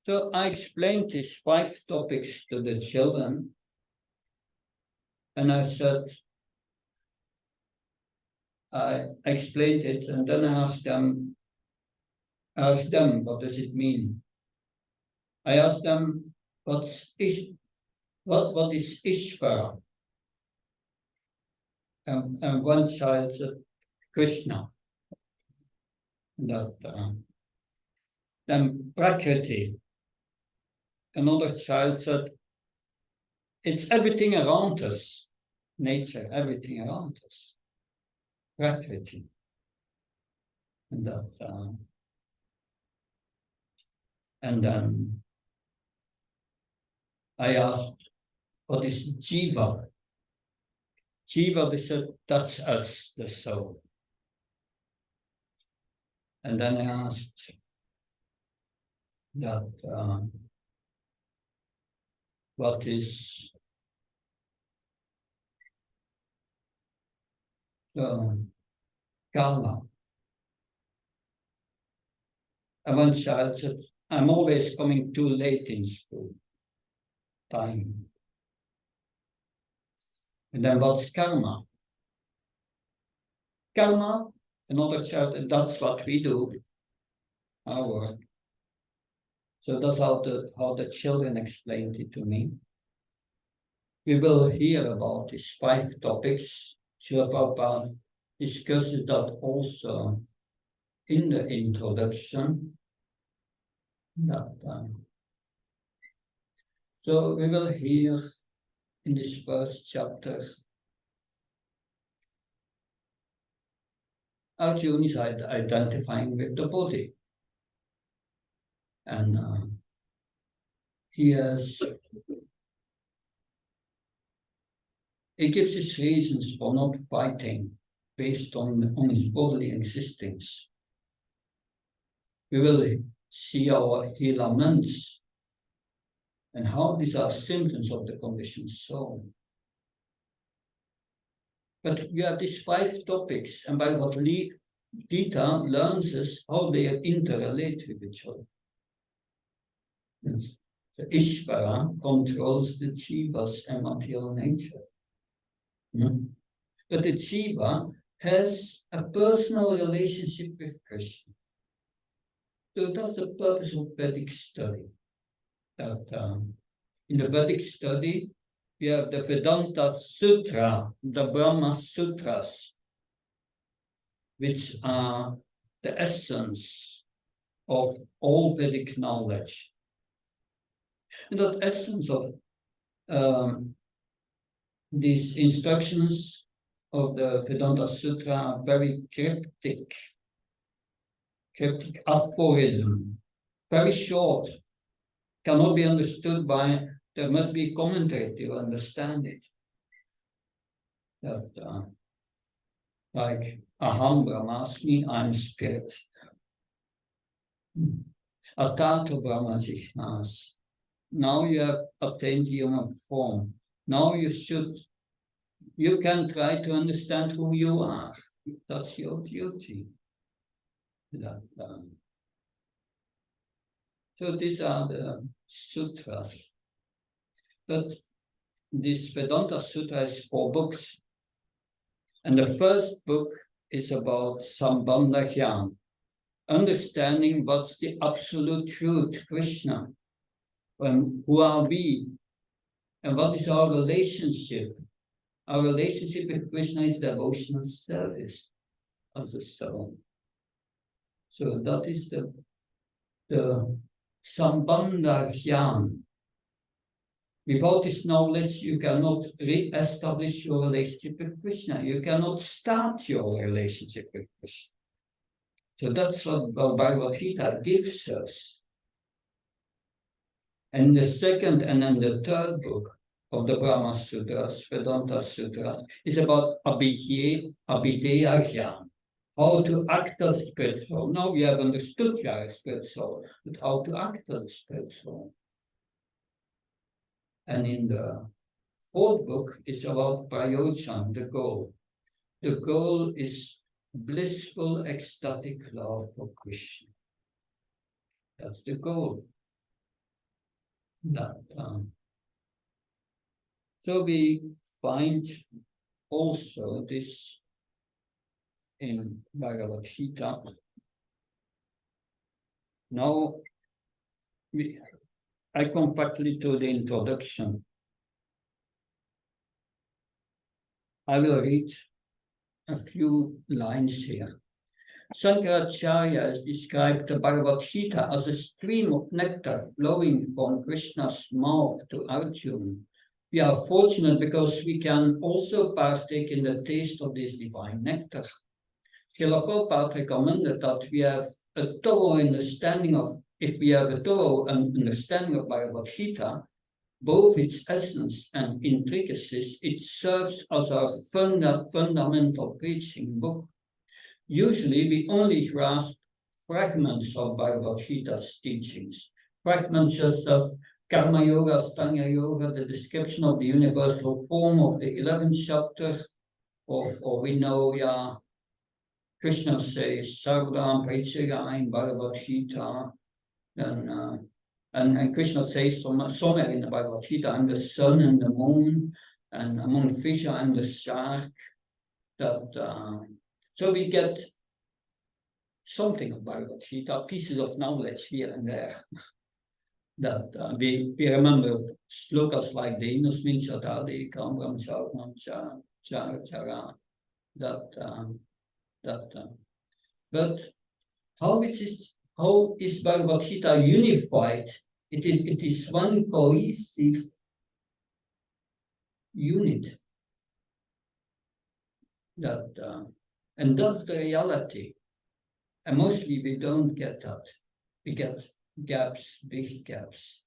So I explained these 5 topics to the children. And I said, I explained it, and then I asked them, what does it mean? I asked them, what is Ishvara? And one child said, Krishna. Then Prakriti. Another child said, it's everything around us, nature, everything around us. Prakriti. And then I asked, what is Jiva? Jiva, they said, that's us, the soul. And then I asked that what is Kala? And one child said, I'm always coming too late in school. Time. And then what's karma? Karma, another child, and that's what we do, our work. So that's how the children explained it to me. We will hear about these 5 topics. Srila Prabhupada discusses that also in the introduction. So we will hear in this first chapter, Arjuna is identifying with the body. And he gives his reasons for not fighting based on his bodily existence. We will see how he laments and how these are symptoms of the conditioned soul. But we have these 5 topics, and by what Gita learns us how they interrelate with each other. Yes. The Ishvara controls the jivas and material nature. But the jiva has a personal relationship with Krishna. So that's the purpose of Vedic study. That in the Vedic study, we have the Vedanta Sutra, the Brahma Sutras, which are the essence of all Vedic knowledge. And that essence of these instructions of the Vedanta Sutra are very cryptic aphorism, very short, cannot be understood by, there must be commentary to understand it. That, like Aham Brahmasmi, I'm spirit. Atata Brahma Jihnas. Now you have attained human form. Now you can try to understand who you are. That's your duty. So these are the sutras. But this Vedanta Sutra is 4 books. And the first book is about Sambandha Jnana, understanding what's the absolute truth, Krishna, and who are we, and what is our relationship. Our relationship with Krishna is devotional service as a soul. So that is the Sambandha Jnana. Without this knowledge, you cannot re-establish your relationship with Krishna. You cannot start your relationship with Krishna. So that's what Bhagavad Gita gives us. And the second and then the third book of the Brahma Sutras, Vedanta Sutras, is about Abhideya Jnana, how to act as spirit soul. Now we have understood we are a spirit soul, but how to act as spirit soul. And in the fourth book is about prayojan, the goal. The goal is blissful, ecstatic love for Krishna. That's the goal. So we find also this in Bhagavad Gita. Now, I come factly to the introduction. I will read a few lines here. Shankaracharya has described the Bhagavad Gita as a stream of nectar flowing from Krishna's mouth to Arjuna. We are fortunate because we can also partake in the taste of this divine nectar. Srila Prabhupada recommended that we have a thorough understanding of, if we have a thorough understanding of Bhagavad Gita, both its essence and intricacies, it serves as our fundamental preaching book. Usually, we only grasp fragments of Bhagavad Gita's teachings, fragments such as Karma Yoga, Stanya Yoga, the description of the universal form of the 11th chapter, or we know, Krishna says, Sarvam Paichaya in Bhagavad Gita, and Krishna says somewhere in the Bhagavad Gita, I'm the sun and the moon, and among fish I'm the shark. So we get something of Bhagavad Gita, pieces of knowledge here and there. We remember slokas like Denosmin Chatadi, Kamram Charnam Chara, but how is Bhagavad Gita unified? It is one cohesive unit. And that's the reality. And mostly we don't get that. We get gaps, big gaps.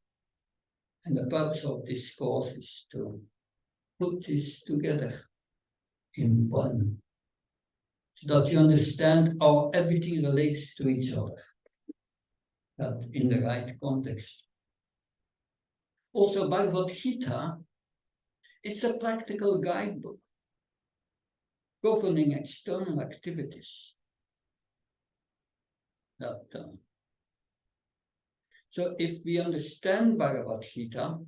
And the purpose of this course is to put this together in one, so that you understand how everything relates to each other, that in the right context. Also, Bhagavad Gita, it's a practical guidebook governing external activities. So if we understand Bhagavad Gita,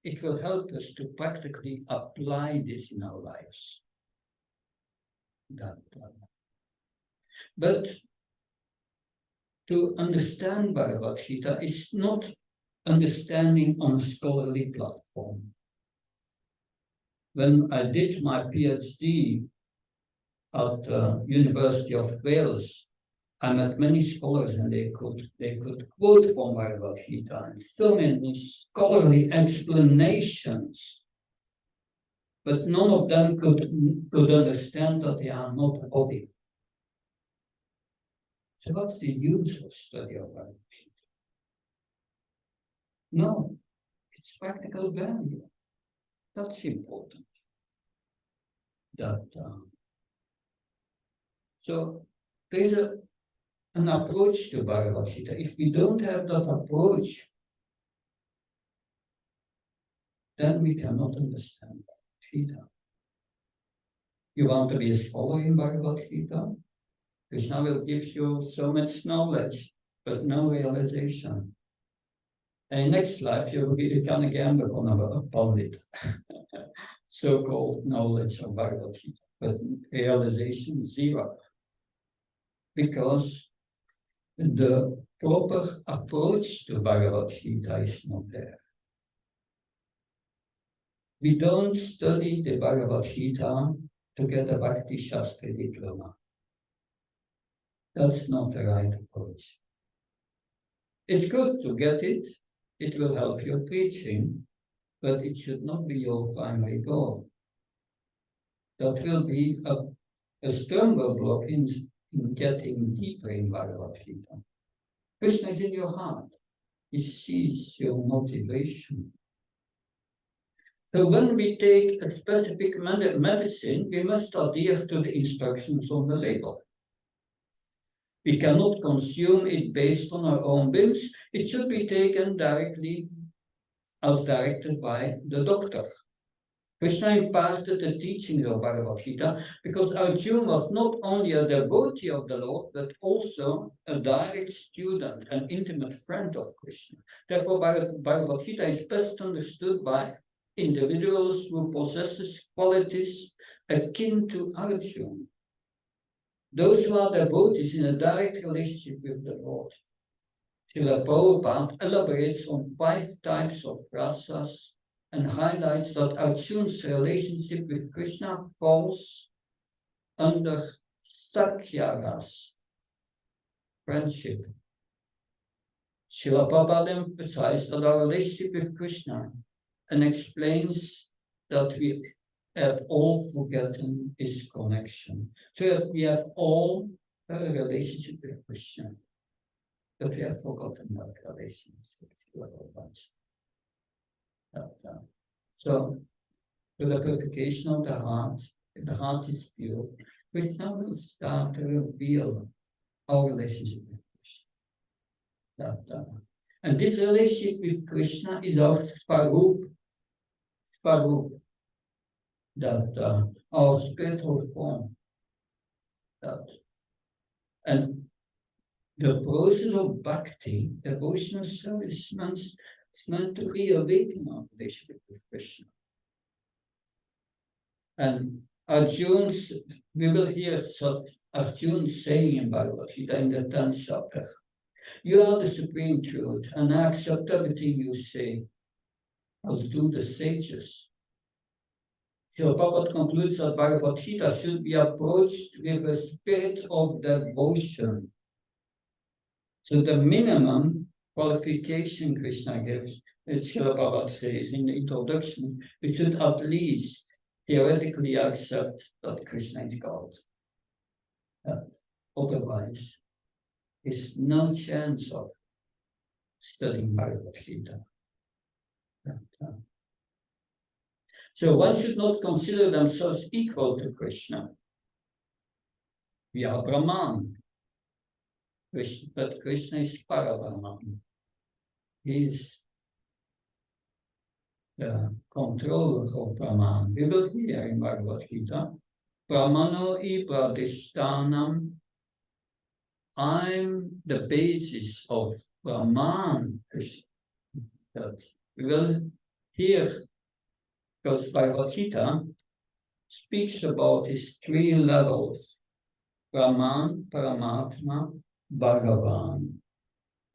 it will help us to practically apply this in our lives. But to understand Bhagavad Gita is not understanding on a scholarly platform. When I did my PhD at the University of Wales, I met many scholars and they could quote from Bhagavad Gita and so many scholarly explanations, but none of them could understand that they are not a hobby. So what's the use of study of Bhagavad Gita? No, it's practical value. That's important. So there's an approach to Bhagavad Gita. If we don't have that approach, then we cannot understand Bhagavad Gita. You want to be a scholar in Bhagavad Gita? Krishna will give you so much knowledge, but no realization. And in next life, you can again become a pandit. So-called knowledge of Bhagavad Gita, but realization zero. Because the proper approach to Bhagavad Gita is not there. We don't study the Bhagavad Gita to get a Bhakti Sastri diploma. That's not the right approach. It's good to get it. It will help your preaching, but it should not be your primary goal. That will be a stronger block in getting deeper in Bhagavad Gita. Krishna is in your heart. He sees your motivation. So when we take a specific medicine, we must adhere to the instructions on the label. We cannot consume it based on our own whims. It should be taken directly as directed by the doctor. Krishna imparted the teachings of Bhagavad Gita because Arjuna was not only a devotee of the Lord, but also a direct student, an intimate friend of Krishna. Therefore, Bhagavad Gita is best understood by individuals who possess qualities akin to Arjuna. Those who are devotees in a direct relationship with the Lord. Srila Prabhupada elaborates on 5 types of rasas and highlights that Arjuna's relationship with Krishna falls under Sakya Ras, friendship. Srila Prabhupada emphasized that our relationship with Krishna and explains that we have all forgotten his connection. So that we have all a relationship with Krishna, but we have forgotten that relationship. So, to the purification of the heart, if the heart is pure, Krishna will start to reveal our relationship with Krishna. And this relationship with Krishna is our Svarup, that our spiritual form. And the process of Bhakti, devotional service, is meant to reawaken our relationship with Krishna. And Arjuna's, we will hear Arjuna saying in Bhagavad Gita in the 10th chapter, you are the supreme truth, and I accept everything you say, as do the sages. So Prabhupada concludes that Bhagavad Gita should be approached with a spirit of devotion. So the minimum qualification Krishna gives, as Srila Prabhupada says in the introduction, we should at least theoretically accept that Krishna is God. Otherwise, there's no chance of studying Bhagavad Gita. So one should not consider themselves equal to Krishna. We are Brahman, but Krishna is Parabrahman. He is the controller of Brahman. We will hear in Bhagavad Gita, Brahmano I Pradishtanam. I'm the basis of Brahman. That we will hear, because Bhagavad Gita speaks about his 3 levels, Brahman, Paramatma, Bhagavan.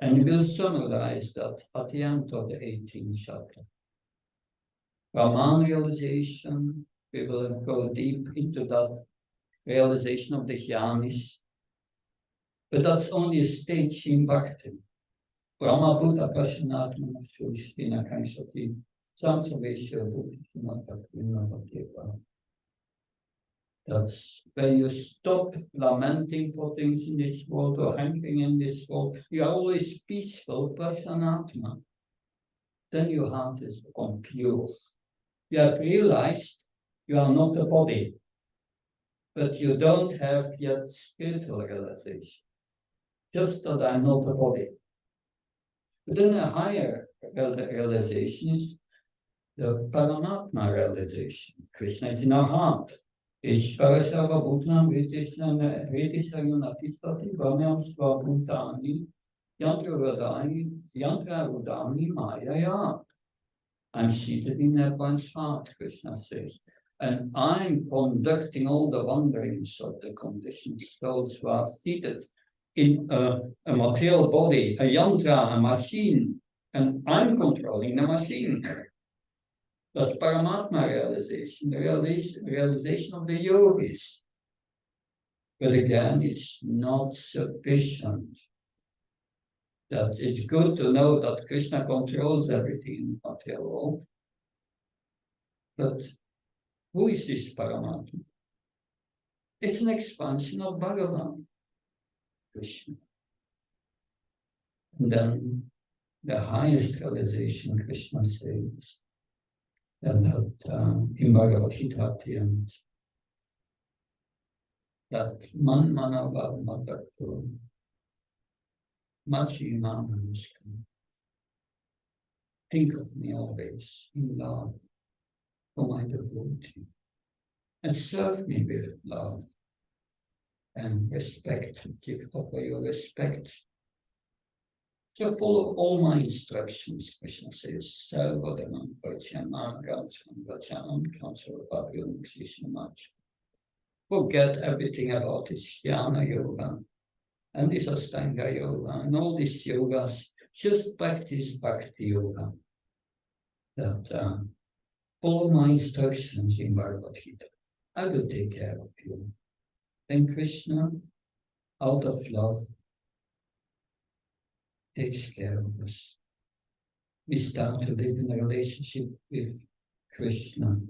And we will summarize that at the end of the 18th chapter. Brahman realization, we will go deep into that realization of the Jnanis. But that's only a stage in Bhakti. Brahma Buddha Pashanatma Shushtina Kansati Samsavesha Buddha. That's when you stop lamenting for things in this world or hankering in this world, you are always peaceful, Pashanatma. Then your heart is pure. You have realized you are not a body, but you don't have yet spiritual realization. Just that I'm not a body. But then a higher realization is the Paramatma realization. Krishna is in our heart. Ishvarashava Bhutanam Vetishayanatistati Vamyam Svabhutani Yantrarudani Mayaya. I'm seated in everyone's heart, Krishna says. And I'm conducting all the wanderings of the conditions. Those who are seated in a material body, a yantra, a machine, and I'm controlling the machine. That's Paramatma realization, the realization of the yogis. But again, it's not sufficient. That it's good to know that Krishna controls everything in the material world. But who is this Paramatma? It's an expansion of Bhagavan, Krishna. And then the highest realization, Krishna says, En dat in Bhagavad Gita tent dat man manava madhatu machi mamanuskam. Think of me always in love for my devotee, and serve me with love and respect. Offer your respect. So follow all my instructions, Krishna says. Sarvadamam Prachanam Gamsam Vachanam Transarvabhyam Krishnamach. Forget everything about this Jnana Yoga and this Astanga Yoga and all these yogas. Just practice Bhakti Yoga. That follow my instructions in Bhagavad Gita. I will take care of you. Then Krishna, out of love, takes care of us. We start to live in a relationship with Krishna.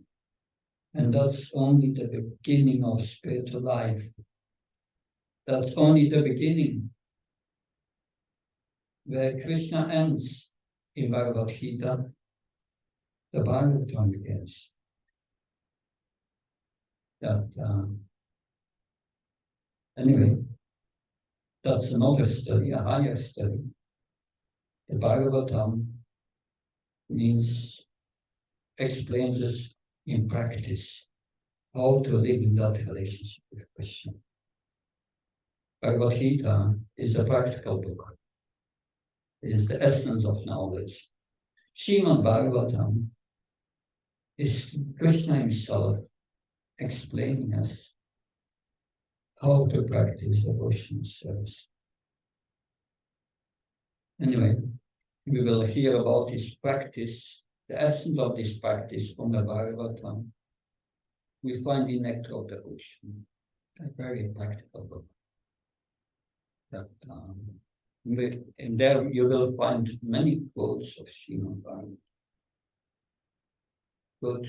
And that's only the beginning of spiritual life. That's only the beginning. Where Krishna ends in Bhagavad Gita, the Bhagavatam begins. Anyway, that's another study, a higher study. The Bhagavatam explains us in practice how to live in that relationship with Krishna. Bhagavad Gita is a practical book. It is the essence of knowledge. Srimad Bhagavatam is Krishna himself explaining us how to practice devotion service. Anyway, we will hear about this practice, the essence of this practice from the Bhagavatam. We find in Nectar of Devotion, a very practical book. And there you will find many quotes of Srimad Bhagavatam. Good.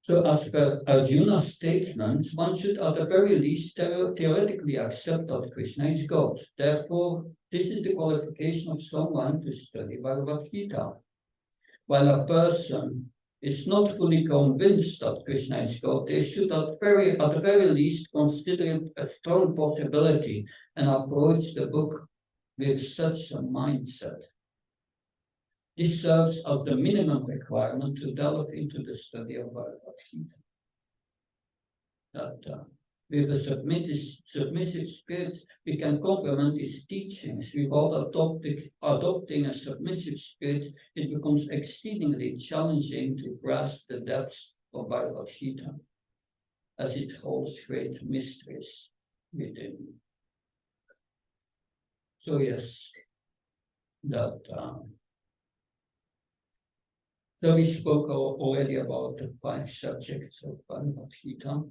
So as per Arjuna's statements, one should at the very least theoretically accept that Krishna is God. Therefore, this is the qualification of someone to study Bhagavad Gita. While a person is not fully convinced that Krishna is God, they should at the very least consider it a strong possibility and approach the book with such a mindset. This serves as the minimum requirement to delve into the study of Bhagavad Gita. That with a submissive spirit, we can complement his teachings. Without adopting a submissive spirit, it becomes exceedingly challenging to grasp the depths of Bhagavad Gita, as it holds great mysteries within. So yes, so we spoke already about the 5 subjects of Bhagavad Gita,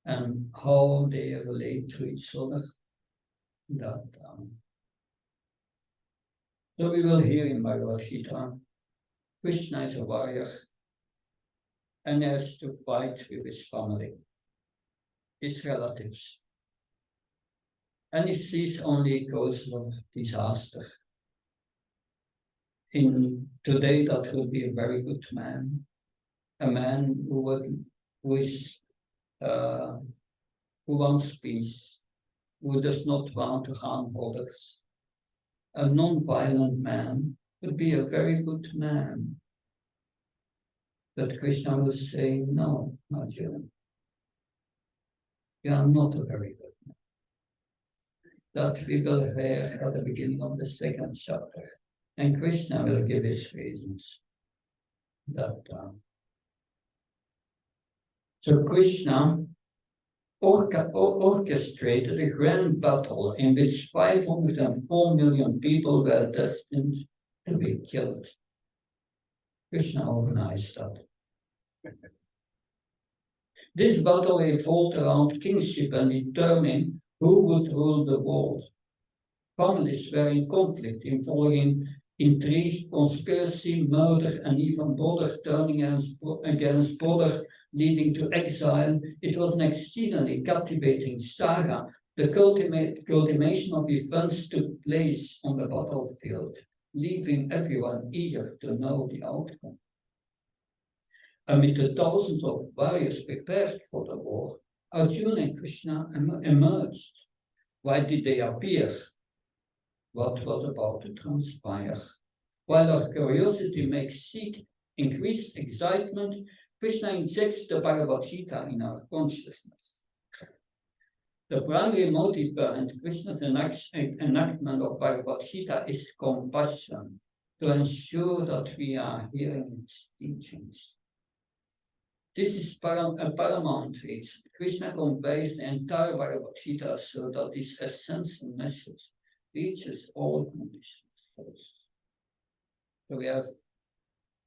and how they relate to each other. So we will hear in Bhagavad Gita, Krishna is a warrior and has to fight with his family, his relatives. And he sees only causes of disaster. Today, that would be a very good man, a man who wants peace, who does not want to harm others. A non-violent man would be a very good man. But Krishna will say, no, Arjuna, you are not a very good man. That we will hear at the beginning of the 2nd chapter. And Krishna will give his reasons. So Krishna orchestrated a grand battle in which 504 million people were destined to be killed. Krishna organized that. This battle revolved around kingship and determining who would rule the world. Families were in conflict involving intrigue, conspiracy, murder, and even brother turning against brother, leading to exile. It was an exceedingly captivating saga The culmination of events took place on the battlefield, leaving everyone eager to know the outcome. Amid the thousands of warriors prepared for the war, Arjuna and Krishna emerged. Why did they appear? What was about to transpire? While our curiosity makes seek increased excitement, Krishna injects the Bhagavad Gita in our consciousness. The primary motive behind Krishna's enactment of Bhagavad Gita is compassion, to ensure that we are hearing its teachings. This is a paramount reason. Krishna conveys the entire Bhagavad Gita so that this essential message reaches all conditions. So we have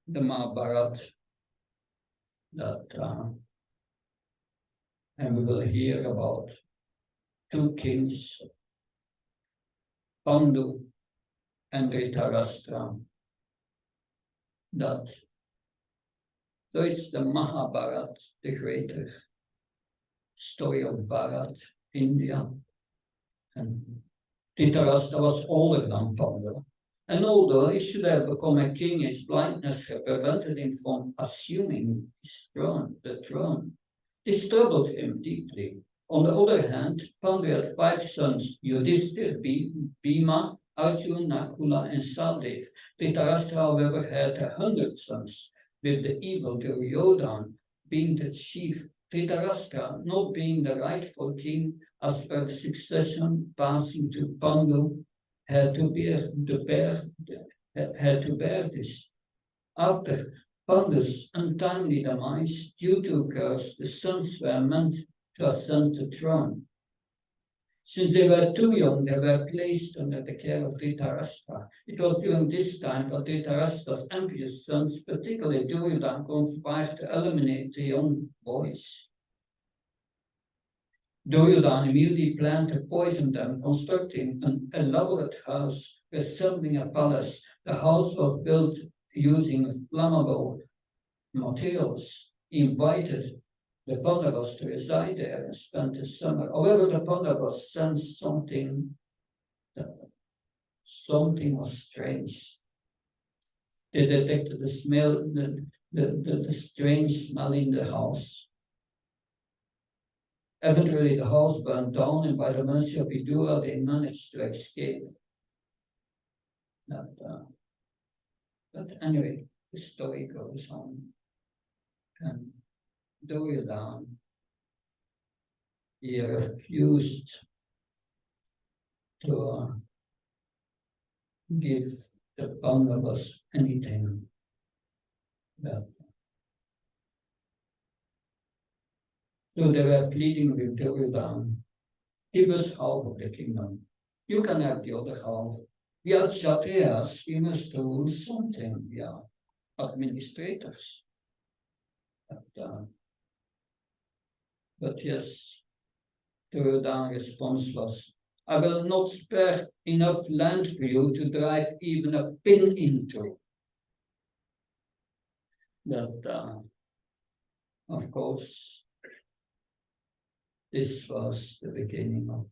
the Mahabharata that, and we will hear about two kings, Pandu and Dhritarashtra, that so it's the Mahabharata, the greater story of Bharat, India. And Dhritarashtra was older than Pandu. And although he should have become a king, his blindness prevented him from assuming the throne. This troubled him deeply. On the other hand, Pandu had 5 sons, Yudhishthira, Bhima, Arjuna, Nakula, and Sahdev. Dhritarashtra, however, had 100 sons, with the evil Duryodhana being the chief. Dhritarashtra, not being the rightful king as per the succession passing to Pandu, had to bear this. After Pandu's untimely demise, due to a curse, the sons were meant to ascend the throne. Since they were too young, they were placed under the care of Dhritarashtra. It was during this time that Dhritarashtra's envious sons, particularly Duryodhana, conspired to eliminate the young boys. Duryodhana immediately planned to poison them, constructing an elaborate house resembling a palace. The house was built using flammable materials. He invited the Pandavas to reside there and spend the summer. However, the Pandavas sensed something was strange. They detected the smell, the strange smell in the house. Eventually, the house burned down, and by the mercy of Vidura, they managed to escape. But anyway, the story goes on. And Duryodhana, he refused to give the Pandavas anything. So they were pleading with Duryodhana, give us half of the kingdom. You can have the other half. We are Kshatriyas, we must rule something. We are administrators. But yes, Duryodhana's response was, I will not spare enough land for you to drive even a pin into. That, of course, this was the beginning of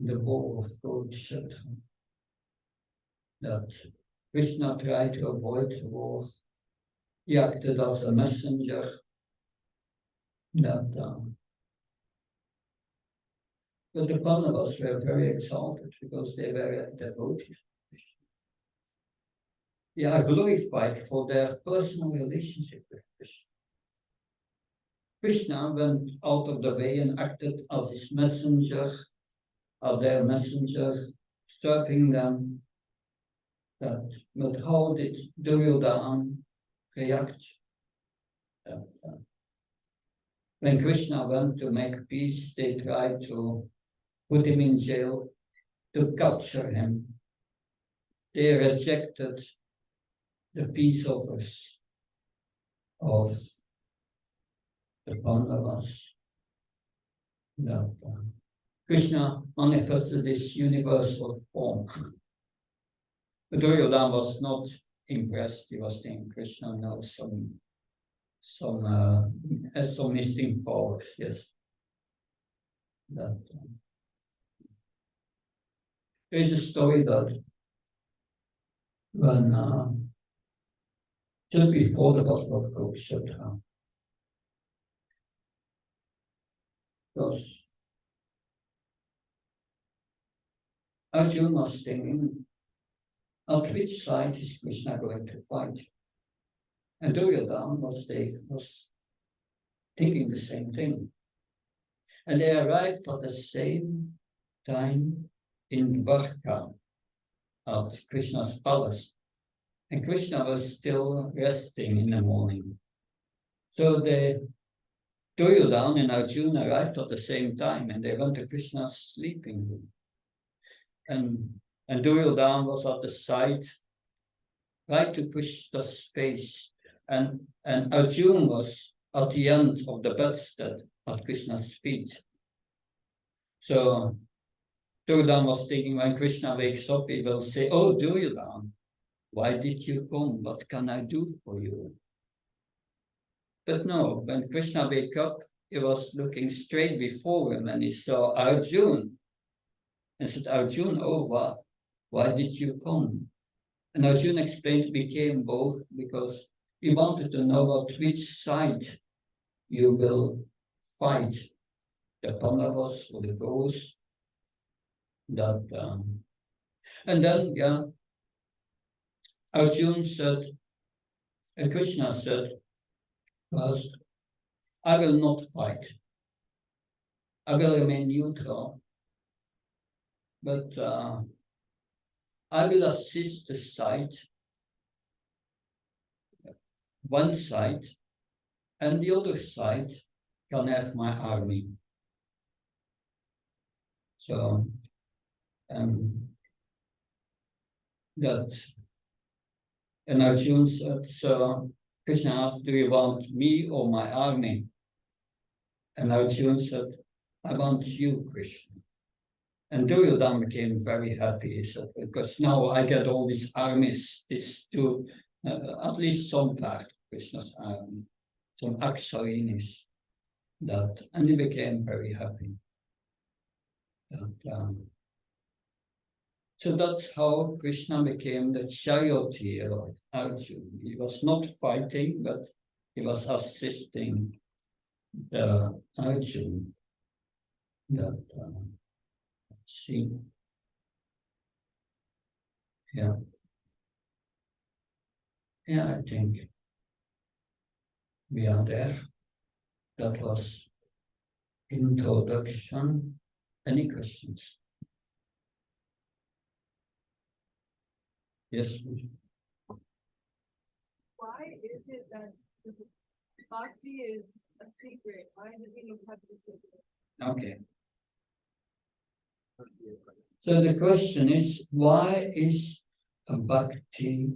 the war of Kurukshetra. That Krishna tried to avoid the war. He acted as a messenger. But the Pandavas were very exalted because they were devoted to Krishna. They are glorified for their personal relationship with Krishna. Krishna went out of the way and acted as his messenger, as their messenger, serving them. But how did Duryodhana react? When Krishna went to make peace, they tried to put him in jail, to capture him. They rejected the peace offers of the Pandavas. Krishna manifested this universal form. But Duryodhana was not impressed. He was thinking Krishna knows some missing powers, yes. that there's a story that when just before the Battle of Kurukshetra, because Arjuna was thinking, at which side is Krishna going to fight? And Duryodhana was thinking the same thing. And they arrived at the same time in Dwarka, at Krishna's palace. And Krishna was still resting in the morning. So the Duryodhana and Arjuna arrived at the same time, and they went to Krishna's sleeping room. And Duryodhana was at the side, right to Krishna's face, and Arjuna was at the end of the bedstead at Krishna's feet. So Duryodhana was thinking, when Krishna wakes up, he will say, "Oh, Duryodhana, why did you come? What can I do for you?" But no, when Krishna woke up, he was looking straight before him, and he saw Arjuna. And said, "Arjuna, oh, what? Why did you come?" And Arjuna explained we came both because he wanted to know at which side you will fight, the Pandavas or the Kauravas. And then, Arjuna said, and Krishna said, first, I will not fight. I will remain neutral, but I will assist the side, one side, and the other side can have my army. So that, and Arjuna said, so Krishna asked, do you want me or my army? And Arjuna said, I want you, Krishna. And Duryodhana became very happy, he said, because now I get all these armies, this to at least some part of Krishna's army, some Aksarinis, and he became very happy. So that's how Krishna became the charioteer of Arjuna. He was not fighting, but he was assisting the Arjuna. See, yeah, I think we are there. That was introduction. Any questions? Yes. Why is it that Bhakti is a secret? Why is it being kept a secret? Okay. So the question is, why is a Bhakti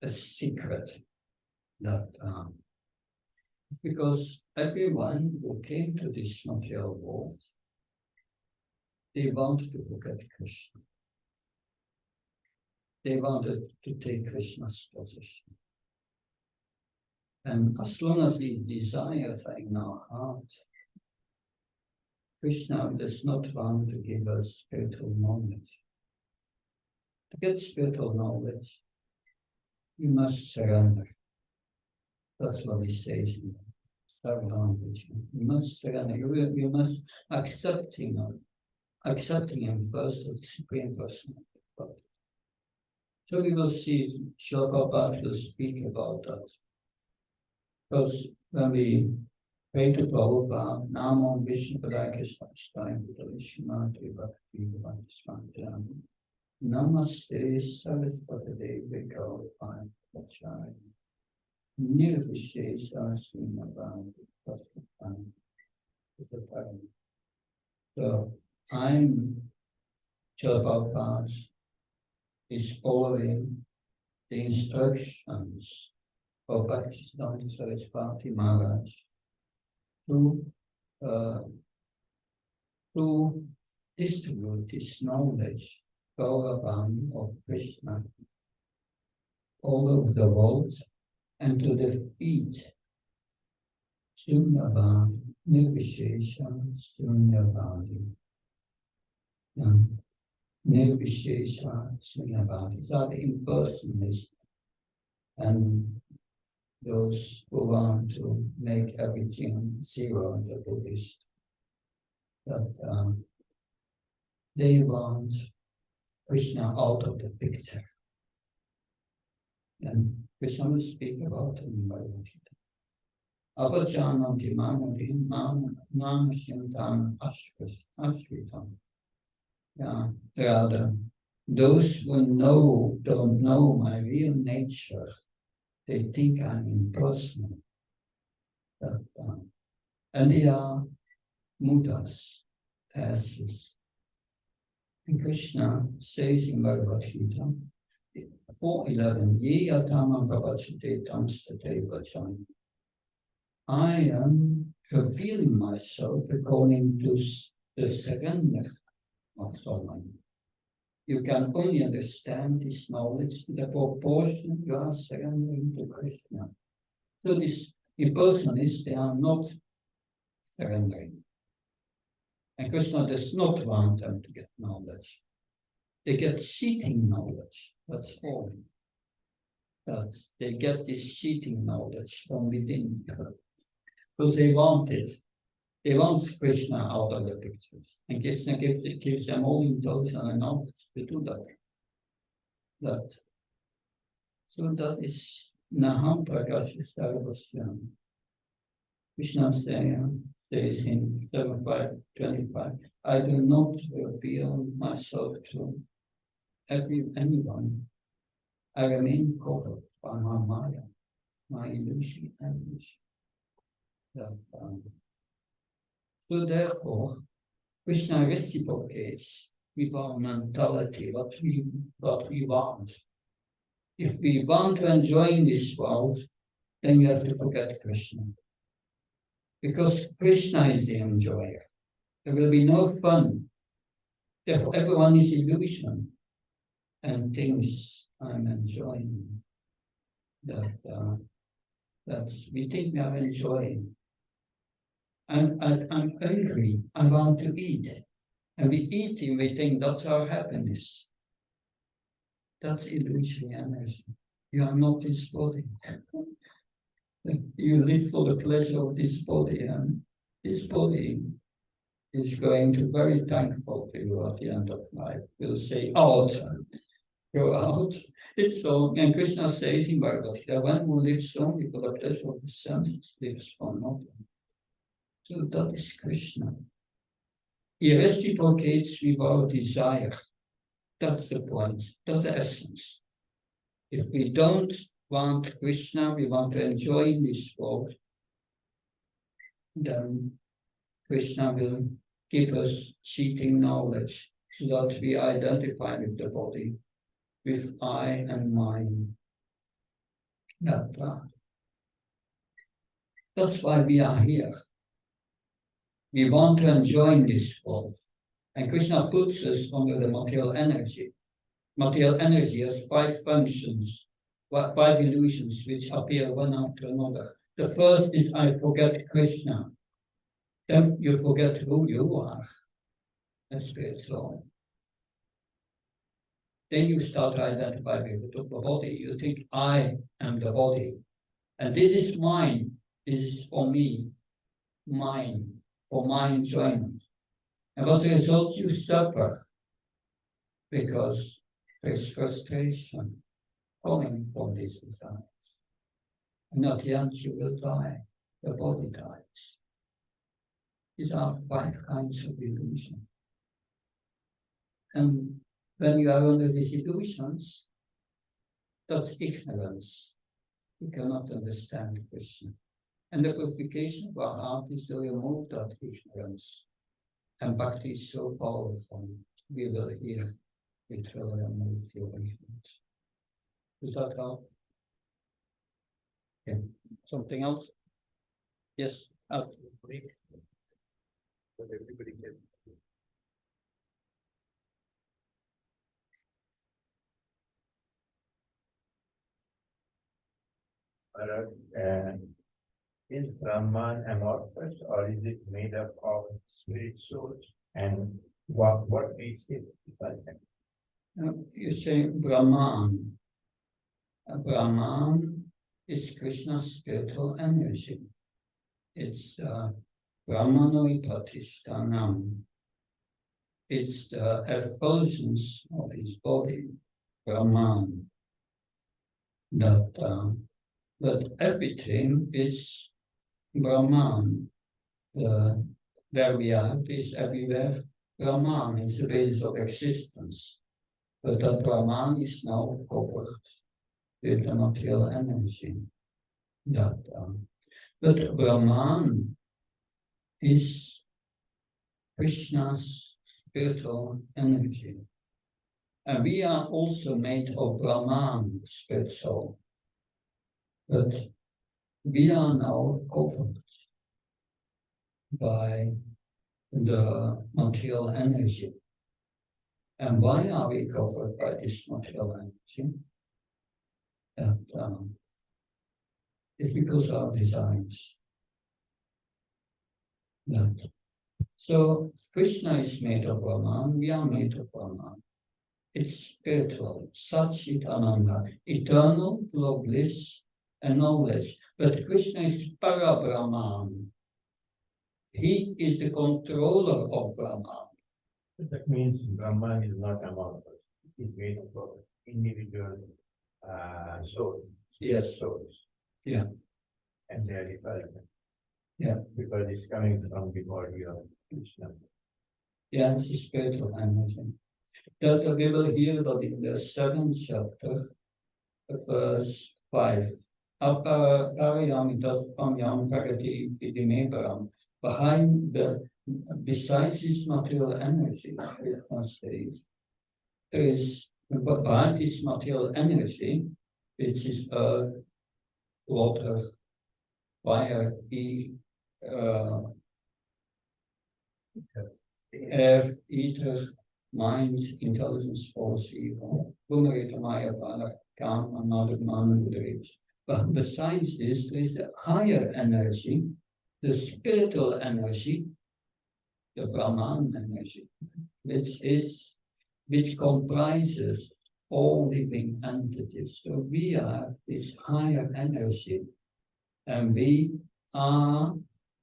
a secret? Because everyone who came to this material world, they wanted to forget Krishna. They wanted to take Krishna's position. And as long as we desire that in our heart, Krishna does not want to give us spiritual knowledge. To get spiritual knowledge, you must surrender. That's what he says in the third language. You must surrender. You must accept him first as the Supreme Person of God. So we will see Srila Prabhupada will speak about that. Because when we pray to Prabhupada, Namo Vishnu Padaya Sastri Vishmati Bhakti Vantishmati Namaste Saraswati Devi Gaurapaya Pachaya Nirvishesha Srimabhava Pasupana. So I'm Prabhupada is following the instructions of Bhaktisiddhanta Saraswati Maharaj to distribute this knowledge, Gauravan of Krishna, all over the world, and to defeat Sunyavadi, Nirvishesha, Sunyavadi. Nirvishesha, Sunyavadi. These are the impersonalists and those who want to make everything zero in the Buddhist. That they want Krishna out of the picture. And Krishna will speak about it in Bhagavad Gita. Avajananti manati nanashintan ashritam. Yeah, rather, those who don't know my real nature, they think I'm impersonal. And they are mudas, passes. And Krishna says in Bhagavad Gita, 4:11, Ye atama pravachate tamstate vacham. I am revealing myself according to the surrender of someone. You can only understand this knowledge to the proportion you are surrendering to Krishna. So these impersonalists, they are not surrendering. And Krishna does not want them to get knowledge. They get seeking knowledge, that's all. That they get this seeking knowledge from within. Because they want it. They want Krishna out of the pictures. And Krishna gives them all intelligence and knowledge to do that. So that is Naham Prakashis Sarvasya. Krishna says in 7:5-25, I do not reveal myself to anyone. I remain covered by my Maya, my illusion and illusion. So therefore, Krishna reciprocates with our mentality what we want. If we want to enjoy in this world, then you have to forget Krishna. Because Krishna is the enjoyer. There will be no fun. Therefore, everyone is illusion and things I'm enjoying. That we think we are enjoying. I'm hungry, I want to eat. And we eat and we think that's our happiness. That's illusory energy. You are not this body. You live for the pleasure of this body, and this body is going to be very thankful to you at the end of life. Will say, out, go out. It's so, and Krishna says in Bhagavad Gita, one who lives only for the pleasure of the senses lives for nothing. So that is Krishna. He reciprocates with our desire. That's the point. That's the essence. If we don't want Krishna, we want to enjoy in this world, then Krishna will give us cheating knowledge so that we identify with the body, with I and mine. That's why we are here. We want to enjoy in this world. And Krishna puts us under the material energy. Material energy has 5 functions, 5 illusions which appear one after another. The first is I forget Krishna. Then you forget who you are as spirit soul. Then you start to identify with the body. You think I am the body. And this is mine. This is for me. Mine. For my enjoyment. And as a result, you suffer because there's frustration coming from these desires. And at the end, you will die. The body dies. These are 5 kinds of illusion. And when you are under these illusions, that's ignorance. You cannot understand Krishna. And the purification of our heart is to remove that ignorance. And Bhakti is so powerful. We will hear it will remove your ignorance. Does that help? Okay. Something else? Yes. Everybody can. Is Brahman amorphous or is it made up of spirit souls? And what makes it? You say Brahman. Brahman is Krishna's spiritual energy. It's Brahmanoi Patishtanam. It's the effulgence of his body, Brahman. But everything is Brahman. Where we are is everywhere Brahman. It's the basis of existence. But that Brahman is now covered with the material energy. But Brahman is Krishna's spiritual energy. And we are also made of Brahman, spirit soul. But we are now covered by the material energy. And why are we covered by this material energy? It's because of our desires. So Krishna is made of Brahman, we are made of Brahman. It's spiritual, Satchit Ananda, eternal, full of bliss and knowledge. But Krishna is Para Brahman. He is the controller of Brahman. That means Brahman is not amorphous. It's made up of individual souls. Yes. Souls. Yeah. And they are different. Yeah. Because it's coming from the body of Krishna. Yeah, it's a spiritual energy. That we will hear that in the 7th chapter, verse 5. Behind besides this material energy, there is behind this material energy, which is earth, water, fire, air, ether, mind, intelligence, force, evil. But besides this, there is the higher energy, the spiritual energy, the Brahman energy, which comprises all living entities. So we are this higher energy, and we are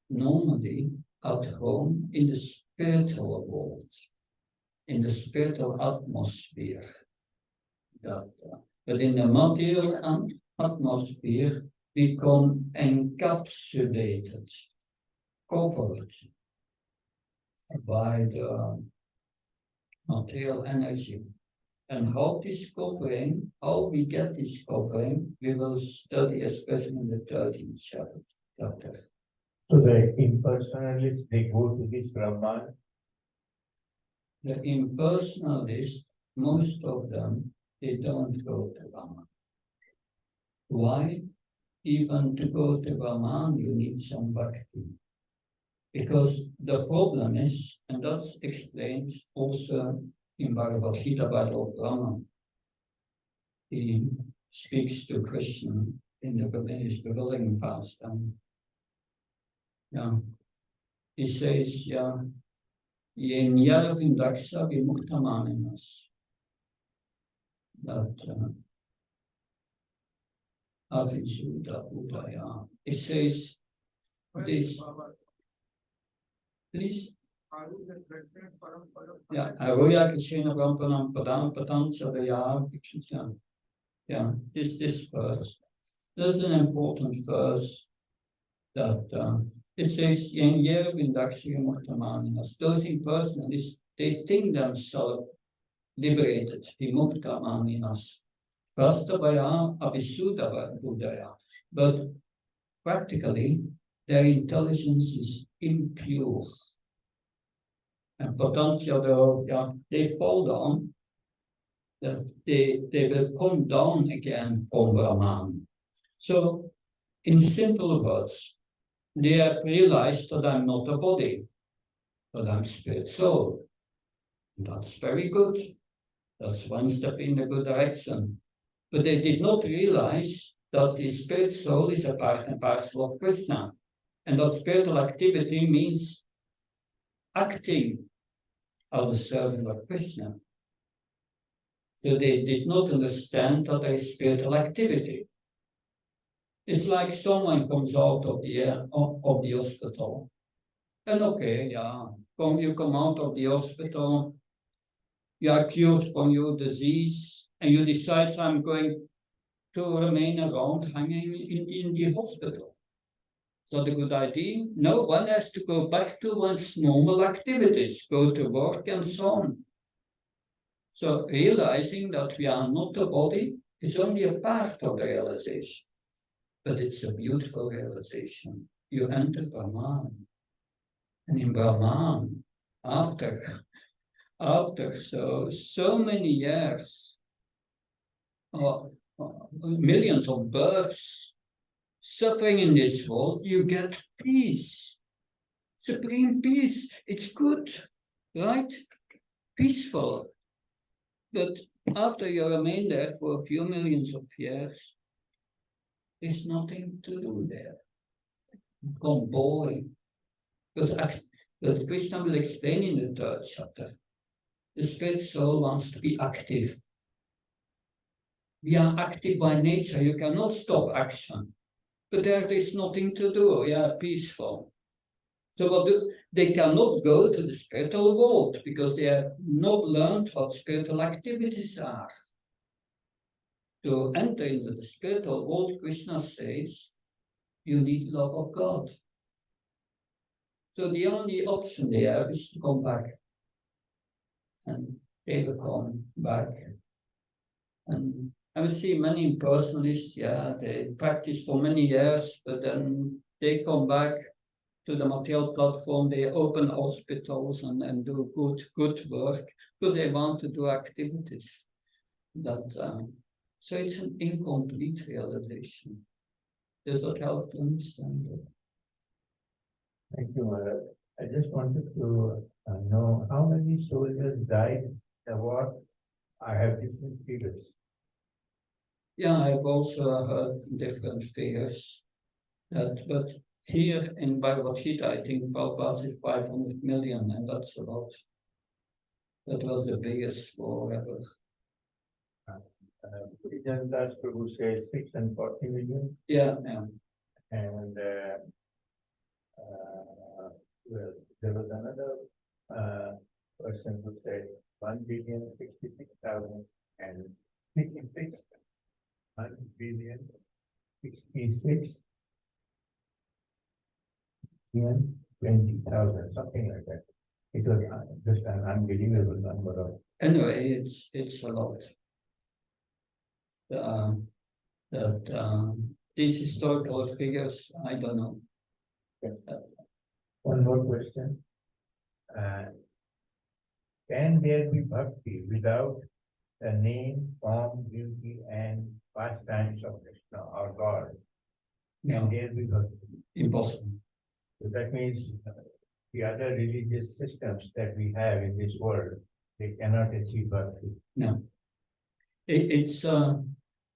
normally at home in the spiritual world, in the spiritual atmosphere. But in the material atmosphere, we become encapsulated, covered by the material energy. And how we get this covering, we will study especially in the 13th chapter. So the impersonalists, they go to this Brahman. The impersonalists, most of them, they don't go to Brahman. Why? Even to go to Brahman, you need some Bhakti. Because the problem is, and that's explained also in Bhagavad Gita by Lord Brahma. He speaks to Krishna in his bewildering pastime. He says, Yen Yadavindaksha Vimuktamaninas. That Avisuddha Udaya. It says this. Please. Yeah, Aroya Krishna Rampanam Padam Patam Sadaya Krishna. Yeah, this verse. This is an important verse that it says Yen Yadavindaksha Vimuktamaninas. Those impersonalists, they think themselves liberated, Vimuktamaninas. Vastabhaya Avisuddha Budaya. But practically, their intelligence is impure. And potentially, they fall down, that they will come down again from Brahman. So, in simple words, they have realized that I'm not a body, but I'm spirit soul. That's very good. That's one step in the good direction. But they did not realize that the spirit soul is a part and parcel of Krishna. And that spiritual activity means acting as a servant of Krishna. So they did not understand that there is spiritual activity. It's like someone comes out of the hospital. And okay, yeah, you come out of the hospital, you are cured from your disease, and you decide I'm going to remain around hanging in the hospital. Is that a good idea? No, one has to go back to one's normal activities, go to work and so on. So realizing that we are not a body is only a part of the realization, but it's a beautiful realization. You enter Brahman, and in Brahman, after so many years, millions of births, suffering in this world, you get peace, supreme peace. It's good, right? Peaceful. But after you remain there for a few millions of years, there's nothing to do there. Become boring. Because Krishna will explain in the third chapter. The spirit soul wants to be active. We are active by nature. You cannot stop action. But there is nothing to do. We are peaceful. So they cannot go to the spiritual world because they have not learned what spiritual activities are. To enter into the spiritual world, Krishna says, you need love of God. So the only option they have is to come back. And they will come back. And I will see many personalists, they practice for many years, but then they come back to the material platform, they open hospitals and do good work, because they want to do activities. So it's an incomplete realization. Does that help to understand it? Thank you, Maharaj. I just wanted to know how many soldiers died in the war. I have different figures. Yeah, I've also heard different figures. But here in Bhagavad Gita, I think Prabhupada said 500 million, and that's a lot. That was the biggest war ever. Das Prabhu says 640 million. Yeah. And well, there was another person who said 1,066,000 and 66. 1,066,000,020,000, something like that. It was just an unbelievable number of. Anyway, it's a lot. These historical figures, I don't know. One more question. Can there be bhakti without the name, form, beauty, and pastimes of Krishna or God? Can there be bhakti? Impossible. So that means the other religious systems that we have in this world, they cannot achieve bhakti. No.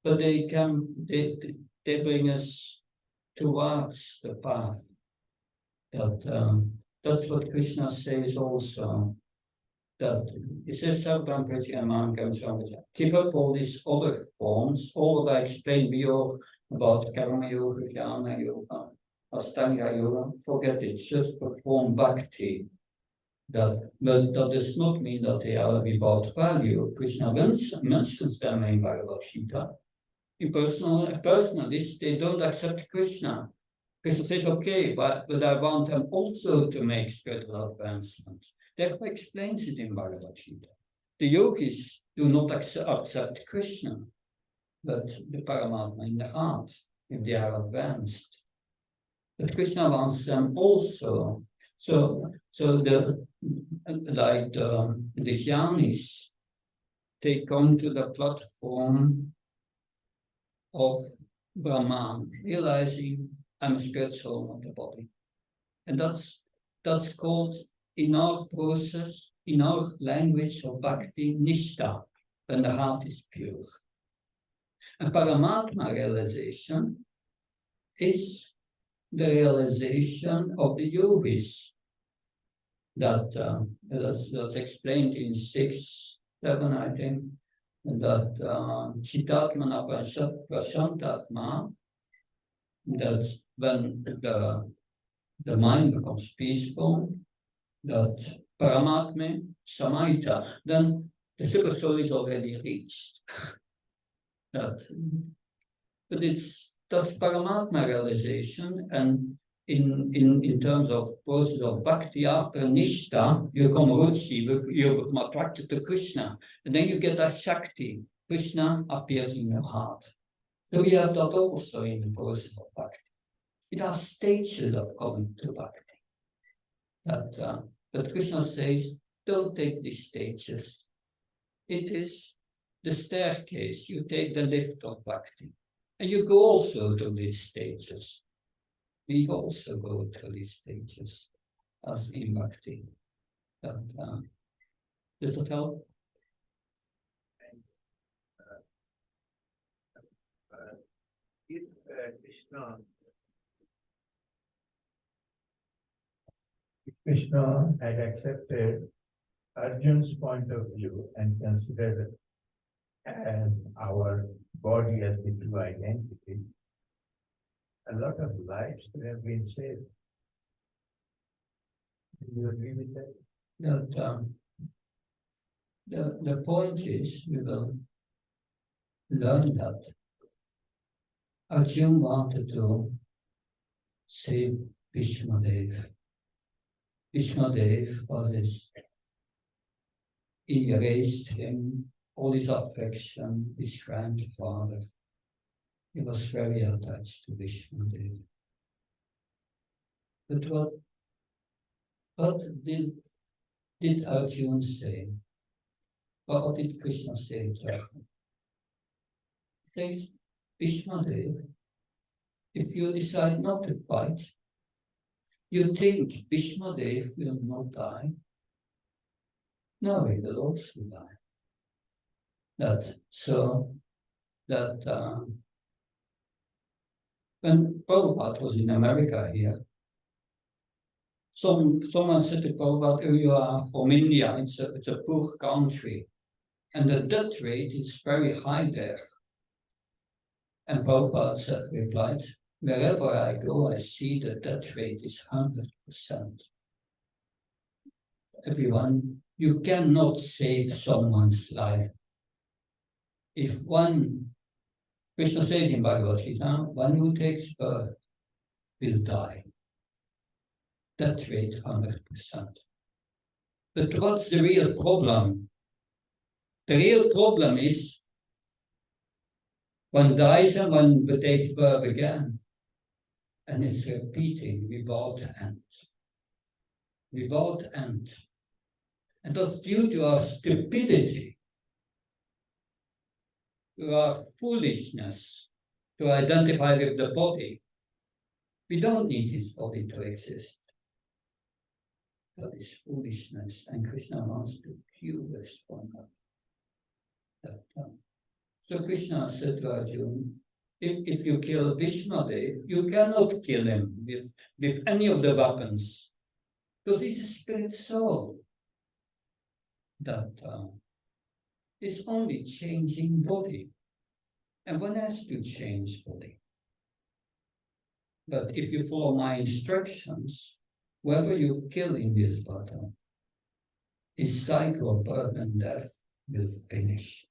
But they bring us towards the path. That's what Krishna says also. That he says, give up all these other forms, all that I explained before about Karma Yoga, Jnana Yoga, Astanga Yoga, forget it, just perform bhakti. But that does not mean that they are without value. Krishna mentions them in Bhagavad Gita. In personalists, they don't accept Krishna. Krishna says, okay, but I want them also to make spiritual advancements. Therefore explains it in Bhagavad Gita. The yogis do not accept Krishna, but the Paramatma in the heart, if they are advanced. But Krishna wants them also. So the jnanis, they come to the platform of Brahman, realizing I'm a spirit soul, not a body. And that's called in our process, in our language of bhakti, nishta, when the heart is pure. And Paramatma realization is the realization of the yogis. That's explained in 6, 7, I think, that Chitatmana Prashantatma, that's when the mind becomes peaceful, that Paramatma Samaita, then the super soul is already reached. But that's Paramatma realization, and in terms of process of bhakti, after Nishta, you become Ruchi, you become attracted to Krishna, and then you get that Shakti. Krishna appears in your heart. So we have that also in the process of bhakti. It has stages of coming to bhakti. But Krishna says, don't take these stages. It is the staircase, you take the lift of bhakti. And you go also to these stages. We also go through these stages as in bhakti. Does that help? If Krishna had accepted Arjun's point of view and considered it as our body as the true identity, a lot of lives could have been saved. Do you agree with that? The point is, we will learn that Arjun wanted to save Bhishmadev. Bhishmadev he raised him, all his affection, his grandfather. He was very attached to Bhishmadev. But what did Arjun say? What did Krishna say to him? He says, Bhishmadev, if you decide not to fight, you think Bhishmadev will not die? No, he will also die. When Prabhupada was in America here, someone said to Prabhupada, oh, you are from India, it's a poor country, and the death rate is very high there. And Prabhupada replied, wherever I go, I see the death rate is 100%. Everyone, you cannot save someone's life. If one, Krishna says in Bhagavad Gita, one who takes birth will die. Death rate 100%. But what's the real problem? The real problem is one dies and one takes birth again. And it's repeating without end. Without end. And that's due to our stupidity, to our foolishness to identify with the body. We don't need this body to exist. That is foolishness, and Krishna wants to cure us from that. So Krishna said to Arjuna, if you kill Bhishmadev, you cannot kill him with any of the weapons, because he's a spirit soul. That is only changing body, and one has to change body. But if you follow my instructions, whoever you kill in this battle, his cycle of birth and death will finish.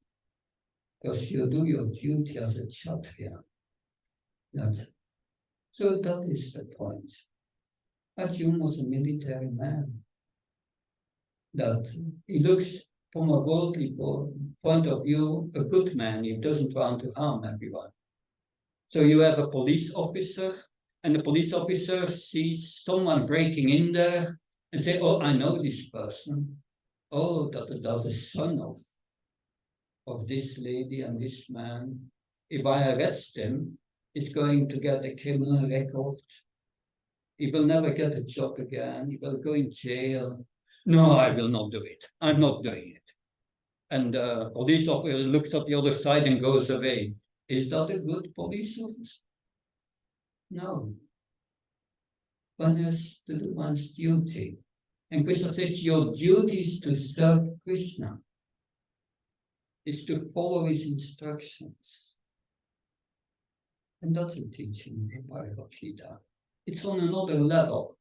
Because you do your duty as a Kshatriya. So that is the point. Arjuna was a military man. That he looks from a worldly point of view, a good man. He doesn't want to harm everyone. So you have a police officer, and the police officer sees someone breaking in there and say, oh, I know this person. Oh, that's the son of this lady and this man. If I arrest him, he's going to get a criminal record. He will never get a job again. He will go in jail. No, I will not do it. I'm not doing it. And the police officer looks at the other side and goes away. Is that a good police officer? No. One has to do one's duty. And Krishna says your duty is to serve Krishna, is to follow his instructions. And that's a teaching of the Bhagavad Gita. It's on another level.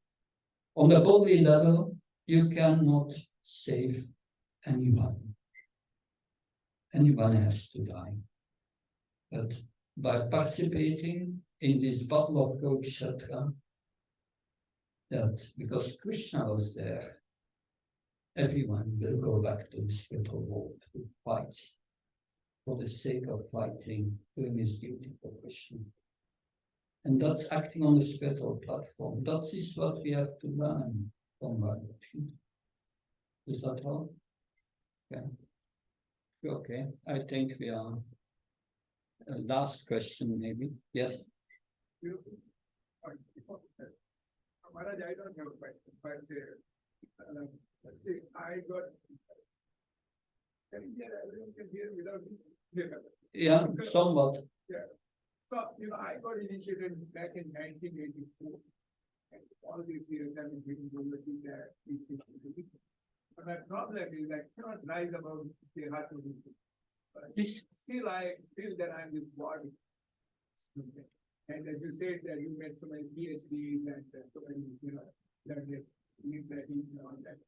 On the bodily level, you cannot save anyone. Anyone has to die. But by participating in this battle of Kurukshetra, that because Krishna was there, everyone will go back to the spiritual world to fight for the sake of fighting, doing his duty for Krishna. And that's acting on the spiritual platform. That is what we have to learn from Bhagavad Gita. Is that all? Okay. Okay, I think we are. Last question, maybe. Yes. Maharaj, I don't have a question, but let's see, I got. Can you hear? Everyone can hear without this. Yeah, somewhat. So, I got initiated back in 1984. And all these years I've been giving Bhagavad Gita, but my problem is I cannot rise above the heart of it. But still I feel that I'm this body. And as you said that you met so many PhDs and so many, learned that and all that.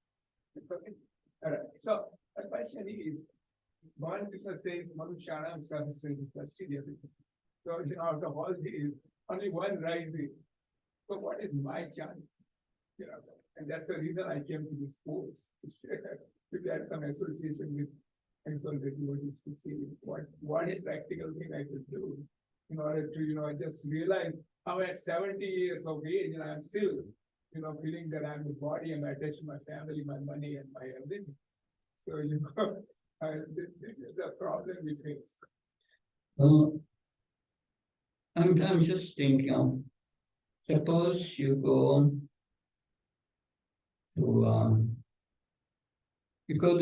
It's okay. All right. So the question is, one Krishna says, Manusharam Sastri. So out of all these, only one rising. So what is my chance? And that's the reason I came to this course. To get some association with consulted devotees to see what practical thing I could do in order to, just realize how at 70 years of age, I'm still, feeling that I'm the body and attached to my family, my money, and my everything. So, this is the problem we face. Well, I'm just thinking, suppose you go to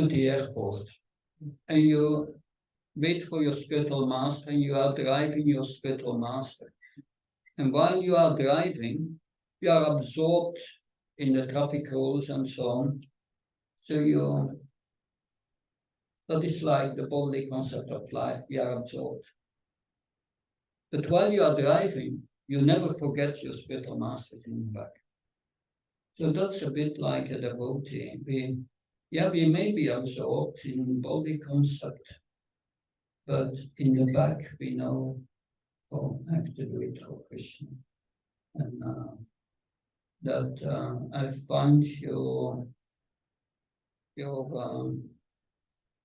the airport and you wait for your spiritual master and you are driving your spiritual master. And while you are driving, you are absorbed in the traffic rules and so on. So that is like the bodily concept of life, we are absorbed. But while you are driving, you never forget your spiritual master in the back. So that's a bit like a devotee. We may be absorbed in bodily concept, but in the back we know, I have to do it for Krishna. And I find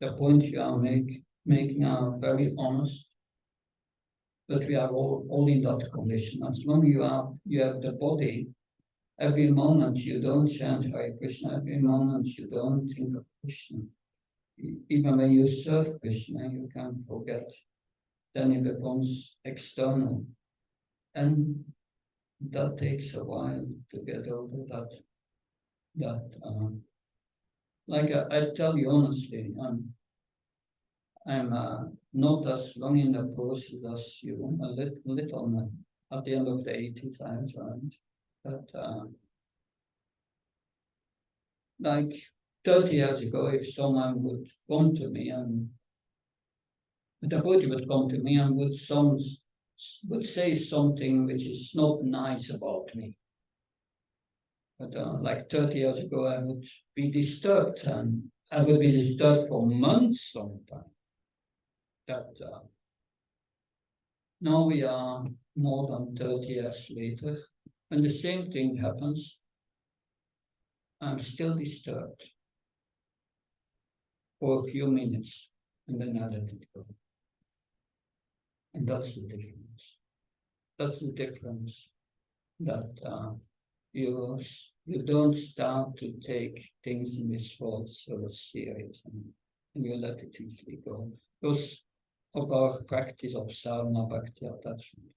the point you are making are very honest. But we are all in that condition. As long as you have the body, every moment you don't chant Hare Krishna, every moment you don't think of Krishna. Even when you serve Krishna, you can forget. Then it becomes external. And that takes a while to get over that. Like I tell you honestly, I'm not as long in the process as you, a little at the end of the 80s I joined. But like 30 years ago, if someone would come to me and the devotee would come to me and would say something which is not nice about me. But like 30 years ago, I would be disturbed, and I would be disturbed for months sometimes. Now we are more than 30 years later, and the same thing happens. I'm still disturbed for a few minutes, and then I let it go. And that's the difference. That's the difference, that you don't start to take things in this world so serious, and you let it easily go. Because of our practice of sadhana bhakti attachment.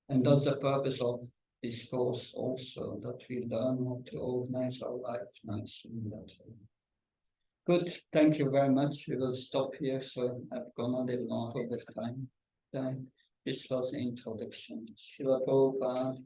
And that's the purpose of this course also, that we learn how to organize our life nicely in that way. Good, thank you very much. We will stop here, so I've gone a little over this time. This was the introduction. Srila Prabhupada.